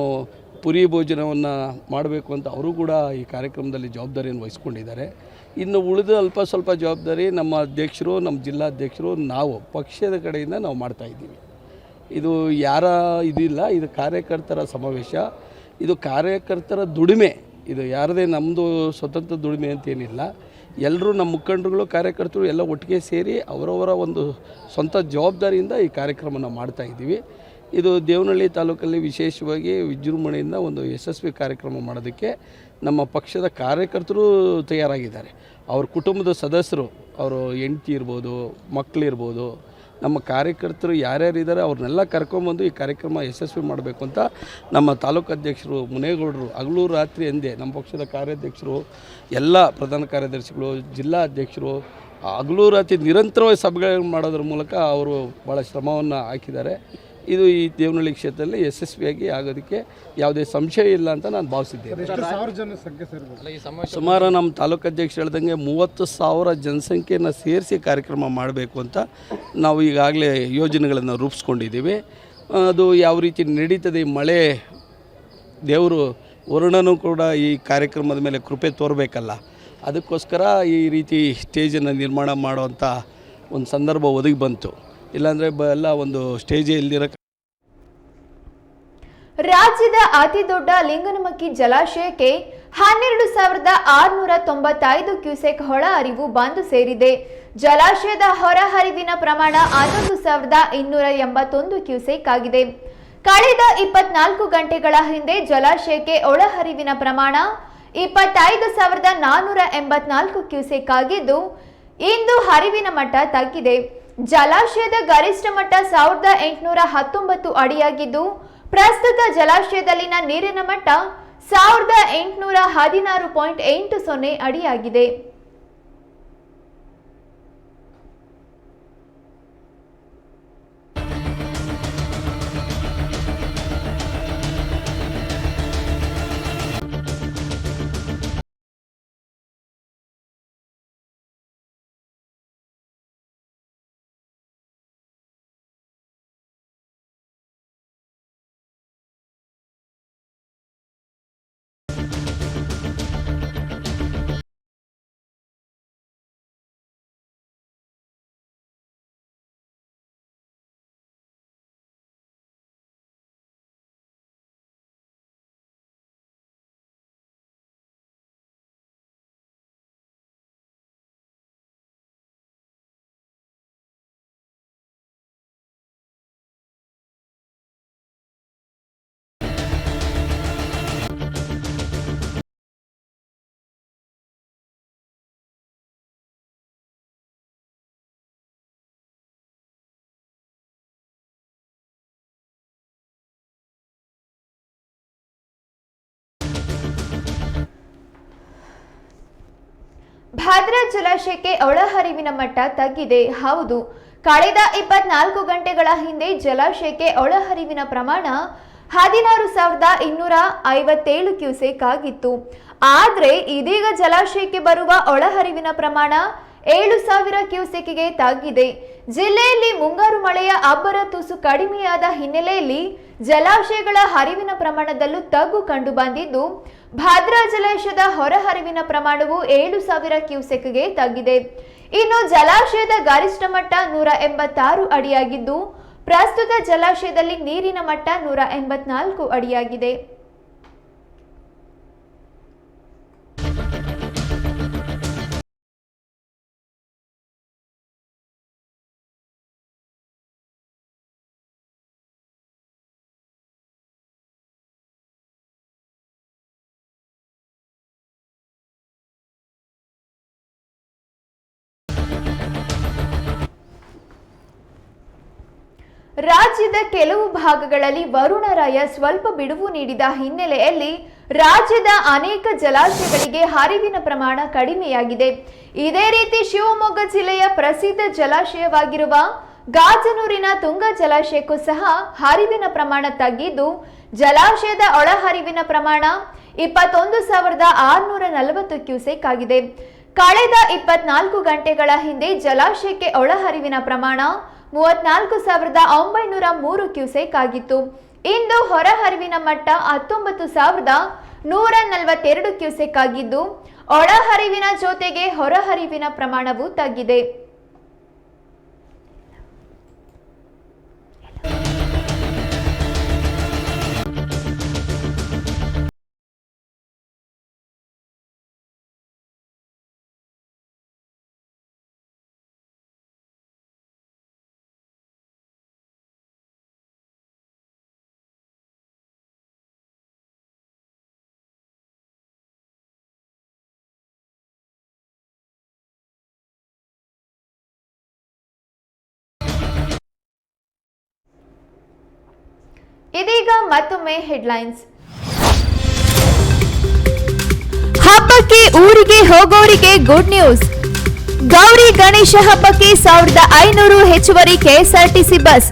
ಪುರಿ ಭೋಜನವನ್ನು ಮಾಡಬೇಕು ಅಂತ ಅವರು ಕೂಡ ಈ ಕಾರ್ಯಕ್ರಮದಲ್ಲಿ ಜವಾಬ್ದಾರಿಯನ್ನು ವಹಿಸ್ಕೊಂಡಿದ್ದಾರೆ. ಇನ್ನು ಉಳಿದ ಅಲ್ಪ ಸ್ವಲ್ಪ ಜವಾಬ್ದಾರಿ ನಮ್ಮ ಅಧ್ಯಕ್ಷರು, ನಮ್ಮ ಜಿಲ್ಲಾಧ್ಯಕ್ಷರು, ನಾವು ಪಕ್ಷದ ಕಡೆಯಿಂದ ನಾವು ಮಾಡ್ತಾಯಿದ್ದೀವಿ. ಇದು ಯಾರ ಇದಿಲ್ಲ, ಇದು ಕಾರ್ಯಕರ್ತರ ಸಮಾವೇಶ, ಇದು ಕಾರ್ಯಕರ್ತರ ದುಡಿಮೆ. ಇದು ಯಾರದೇ ನಮ್ಮದು ಸ್ವತಂತ್ರ ದುಡಿಮೆ ಅಂತೇನಿಲ್ಲ. ಎಲ್ಲರೂ ನಮ್ಮ ಮುಖಂಡರುಗಳು ಕಾರ್ಯಕರ್ತರು ಎಲ್ಲ ಒಟ್ಟಿಗೆ ಸೇರಿ ಅವರವರ ಒಂದು ಸ್ವಂತ ಜವಾಬ್ದಾರಿಯಿಂದ ಈ ಕಾರ್ಯಕ್ರಮನ ಮಾಡ್ತಾಯಿದ್ದೀವಿ. ಇದು ದೇವನಹಳ್ಳಿ ತಾಲೂಕಲ್ಲಿ ವಿಶೇಷವಾಗಿ ವಿಜೃಂಭಣೆಯಿಂದ ಒಂದು ಯಶಸ್ವಿ ಕಾರ್ಯಕ್ರಮ ಮಾಡೋದಕ್ಕೆ ನಮ್ಮ ಪಕ್ಷದ ಕಾರ್ಯಕರ್ತರು ತಯಾರಾಗಿದ್ದಾರೆ. ಅವ್ರ ಕುಟುಂಬದ ಸದಸ್ಯರು, ಅವರು ಹೆಂಡತಿ ಇರ್ಬೋದು, ಮಕ್ಕಳಿರ್ಬೋದು, ನಮ್ಮ ಕಾರ್ಯಕರ್ತರು ಯಾರ್ಯಾರಿದ್ದಾರೆ ಅವ್ರನ್ನೆಲ್ಲ ಕರ್ಕೊಂಬಂದು ಈ ಕಾರ್ಯಕ್ರಮ ಯಶಸ್ವಿ ಮಾಡಬೇಕು ಅಂತ ನಮ್ಮ ತಾಲೂಕು ಅಧ್ಯಕ್ಷರು ಮುನೇಗೌಡರು ಹಗಲು ರಾತ್ರಿ ಎಂದೇ ನಮ್ಮ ಪಕ್ಷದ ಕಾರ್ಯಾಧ್ಯಕ್ಷರು, ಎಲ್ಲ ಪ್ರಧಾನ ಕಾರ್ಯದರ್ಶಿಗಳು, ಜಿಲ್ಲಾ ಅಧ್ಯಕ್ಷರು ಹಗಲು ರಾತ್ರಿ ನಿರಂತರವಾಗಿ ಸಭೆಗಳನ್ನು ಮಾಡೋದ್ರ ಮೂಲಕ ಅವರು ಭಾಳ ಶ್ರಮವನ್ನು ಹಾಕಿದ್ದಾರೆ. ಇದು ಈ ದೇವನಹಳ್ಳಿ ಕ್ಷೇತ್ರದಲ್ಲಿ ಯಶಸ್ವಿಯಾಗಿ ಆಗೋದಕ್ಕೆ ಯಾವುದೇ ಸಂಶಯ ಇಲ್ಲ ಅಂತ ನಾನು ಭಾವಿಸಿದ್ದೇನೆ. ಸುಮಾರು ನಮ್ಮ ತಾಲೂಕು ಅಧ್ಯಕ್ಷ ಹೇಳ್ದಂಗೆ 30,000 ಜನಸಂಖ್ಯೆಯನ್ನು ಸೇರಿಸಿ ಕಾರ್ಯಕ್ರಮ ಮಾಡಬೇಕು ಅಂತ ನಾವು ಈಗಾಗಲೇ ಯೋಜನೆಗಳನ್ನು ರೂಪಿಸ್ಕೊಂಡಿದ್ದೀವಿ. ಅದು ಯಾವ ರೀತಿ ನಡೀತದೆ, ಮಳೆ ದೇವರು ವರುಣನೂ ಕೂಡ ಈ ಕಾರ್ಯಕ್ರಮದ ಮೇಲೆ ಕೃಪೆ ತೋರಬೇಕಲ್ಲ, ಅದಕ್ಕೋಸ್ಕರ ಈ ರೀತಿ ಸ್ಟೇಜನ್ನು ನಿರ್ಮಾಣ ಮಾಡುವಂಥ ಒಂದು ಸಂದರ್ಭ ಒದಗಿ ಬಂತು. ಇಲ್ಲಾಂದರೆ ಎಲ್ಲ ಒಂದು ಸ್ಟೇಜೇ ಇಲ್ದಿರೋ. ರಾಜ್ಯದ ಅತಿ ದೊಡ್ಡ ಲಿಂಗನಮಕ್ಕಿ ಜಲಾಶಯಕ್ಕೆ 12,695 ಕ್ಯೂಸೆಕ್ ಹೊಳ ಹರಿವು ಬಂದು ಸೇರಿದೆ. ಜಲಾಶಯದ ಹೊರ ಹರಿವಿನ ಪ್ರಮಾಣ 11,281 ಕ್ಯೂಸೆಕ್ ಆಗಿದೆ. ಕಳೆದ 24 ಗಂಟೆಗಳ ಹಿಂದೆ ಜಲಾಶಯಕ್ಕೆ ಒಳಹರಿವಿನ ಪ್ರಮಾಣ 25,484 ಕ್ಯೂಸೆಕ್ ಆಗಿದ್ದು, ಇಂದು ಹರಿವಿನ ಮಟ್ಟ ತಗ್ಗಿದೆ. ಜಲಾಶಯದ ಗರಿಷ್ಠ ಮಟ್ಟ 1,819 ಅಡಿಯಾಗಿದ್ದು, ಪ್ರಸ್ತುತ ಜಲಾಶಯದಲ್ಲಿನ ನೀರಿನ ಮಟ್ಟ 1,816.80 ಅಡಿಯಾಗಿದೆ. ಭದ್ರಾ ಜಲಾಶಯಕ್ಕೆ ಒಳಹರಿವಿನ ಮಟ್ಟ ತಗ್ಗಿದೆ. ಹೌದು, ಕಳೆದ 24 ಗಂಟೆಗಳ ಹಿಂದೆ ಜಲಾಶಯಕ್ಕೆ ಒಳಹರಿವಿನ ಪ್ರಮಾಣ 16,257 ಕ್ಯೂಸೆಕ್ ಆಗಿತ್ತು. ಆದರೆ ಇದೀಗ ಜಲಾಶಯಕ್ಕೆ ಬರುವ ಒಳಹರಿವಿನ ಪ್ರಮಾಣ 7,000 ಕ್ಯೂಸೆಕ್ಗೆ ತಗ್ಗಿದೆ. ಜಿಲ್ಲೆಯಲ್ಲಿ ಮುಂಗಾರು ಮಳೆಯ ಅಬ್ಬರ ತುಸು ಕಡಿಮೆಯಾದ ಹಿನ್ನೆಲೆಯಲ್ಲಿ ಜಲಾಶಯಗಳ ಹರಿವಿನ ಪ್ರಮಾಣದಲ್ಲೂ ತಗ್ಗು ಕಂಡು ಬಂದಿದ್ದು, ಭದ್ರಾ ಜಲಾಶಯದ ಹೊರಹರಿವಿನ ಪ್ರಮಾಣವು 7,000 ಕ್ಯೂಸೆಕ್ಗೆ ತಗ್ಗಿದೆ. ಇನ್ನು ಜಲಾಶಯದ ಗರಿಷ್ಠ ಮಟ್ಟ 186 ಅಡಿಯಾಗಿದ್ದು, ಪ್ರಸ್ತುತ ಜಲಾಶಯದಲ್ಲಿ ನೀರಿನ ಮಟ್ಟ 184 ಅಡಿಯಾಗಿದೆ. ರಾಜ್ಯದ ಕೆಲವು ಭಾಗಗಳಲ್ಲಿ ವರುಣರಾಯ ಸ್ವಲ್ಪ ಬಿಡುವು ನೀಡಿದ ಹಿನ್ನೆಲೆಯಲ್ಲಿ ರಾಜ್ಯದ ಅನೇಕ ಜಲಾಶಯಗಳಿಗೆ ಹರಿವಿನ ಪ್ರಮಾಣ ಕಡಿಮೆಯಾಗಿದೆ. ಇದೇ ರೀತಿ ಶಿವಮೊಗ್ಗ ಜಿಲ್ಲೆಯ ಪ್ರಸಿದ್ಧ ಜಲಾಶಯವಾಗಿರುವ ಗಾಜನೂರಿನ ತುಂಗ ಜಲಾಶಯಕ್ಕೂ ಸಹ ಹರಿವಿನ ಪ್ರಮಾಣ ತಗ್ಗಿದ್ದು ಜಲಾಶಯದ ಒಳಹರಿವಿನ ಪ್ರಮಾಣ 21,640 ಕ್ಯೂಸೆಕ್ ಆಗಿದೆ. ಕಳೆದ 24 ಗಂಟೆಗಳ ಹಿಂದೆ ಜಲಾಶಯಕ್ಕೆ ಒಳಹರಿವಿನ ಪ್ರಮಾಣ 34,903 ಕ್ಯೂಸೆಕ್ ಆಗಿತ್ತು. ಇಂದು ಹೊರಹರಿವಿನ ಮಟ್ಟ 19,142 ಕ್ಯೂಸೆಕ್ ಆಗಿದ್ದು ಒಳಹರಿವಿನ ಜೊತೆಗೆ ಹೊರಹರಿವಿನ ಪ್ರಮಾಣವು ತಗ್ಗಿದೆ. ಇದೀಗ ಮತ್ತೊಮ್ಮೆ ಹೆಡ್ಲೈನ್ಸ್. ಹಬ್ಬಕ್ಕೆ ಊರಿಗೆ ಹೋಗೋರಿಗೆ ಗುಡ್ ನ್ಯೂಸ್. ಗೌರಿ ಗಣೇಶ ಹಬ್ಬಕ್ಕೆ 1500 ಹೆಚ್ಚುವರಿ ಕೆಎಸ್ಆರ್ಟಿಸಿ ಬಸ್.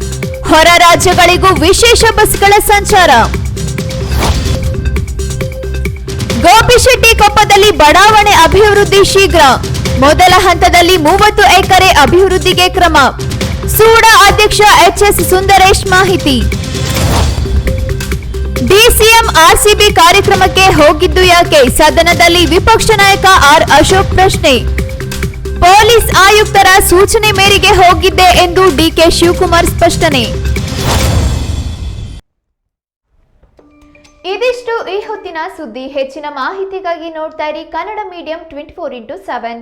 ಹೊರ ರಾಜ್ಯಗಳಿಗೂ ವಿಶೇಷ ಬಸ್ಗಳ ಸಂಚಾರ. ಗೋಪಿಶೆಟ್ಟಿಕೊಪ್ಪದಲ್ಲಿ ಬಡಾವಣೆ ಅಭಿವೃದ್ಧಿ ಶೀಘ್ರ. ಮೊದಲ ಹಂತದಲ್ಲಿ 30 ಎಕರೆ ಅಭಿವೃದ್ಧಿಗೆ ಕ್ರಮ. ಸೂಡಾ ಅಧ್ಯಕ್ಷ ಎಚ್ಎಸ್ ಸುಂದರೇಶ್ ಮಾಹಿತಿ. ಡಿಸಿಎಂ ಆರ್ಸಿಬಿ ಕಾರ್ಯಕ್ರಮಕ್ಕೆ ಹೋಗಿದ್ದು ಯಾಕೆ? ಸದನದಲ್ಲಿ ವಿಪಕ್ಷ ನಾಯಕ ಆರ್ ಅಶೋಕ್ ಪ್ರಶ್ನೆ. ಪೊಲೀಸ್ ಆಯುಕ್ತರ ಸೂಚನೆ ಮೇರೆಗೆ ಹೋಗಿದ್ದೆ ಎಂದು ಡಿಕೆ ಶಿವಕುಮಾರ್ ಸ್ಪಷ್ಟನೆ. ಇದಿಷ್ಟು ಈ ಹೊತ್ತಿನ ಸುದ್ದಿ. ಹೆಚ್ಚಿನ ಮಾಹಿತಿಗಾಗಿ ನೋಡ್ತಾ ಇರಿ ಕನ್ನಡ ಮೀಡಿಯಂ 24x7.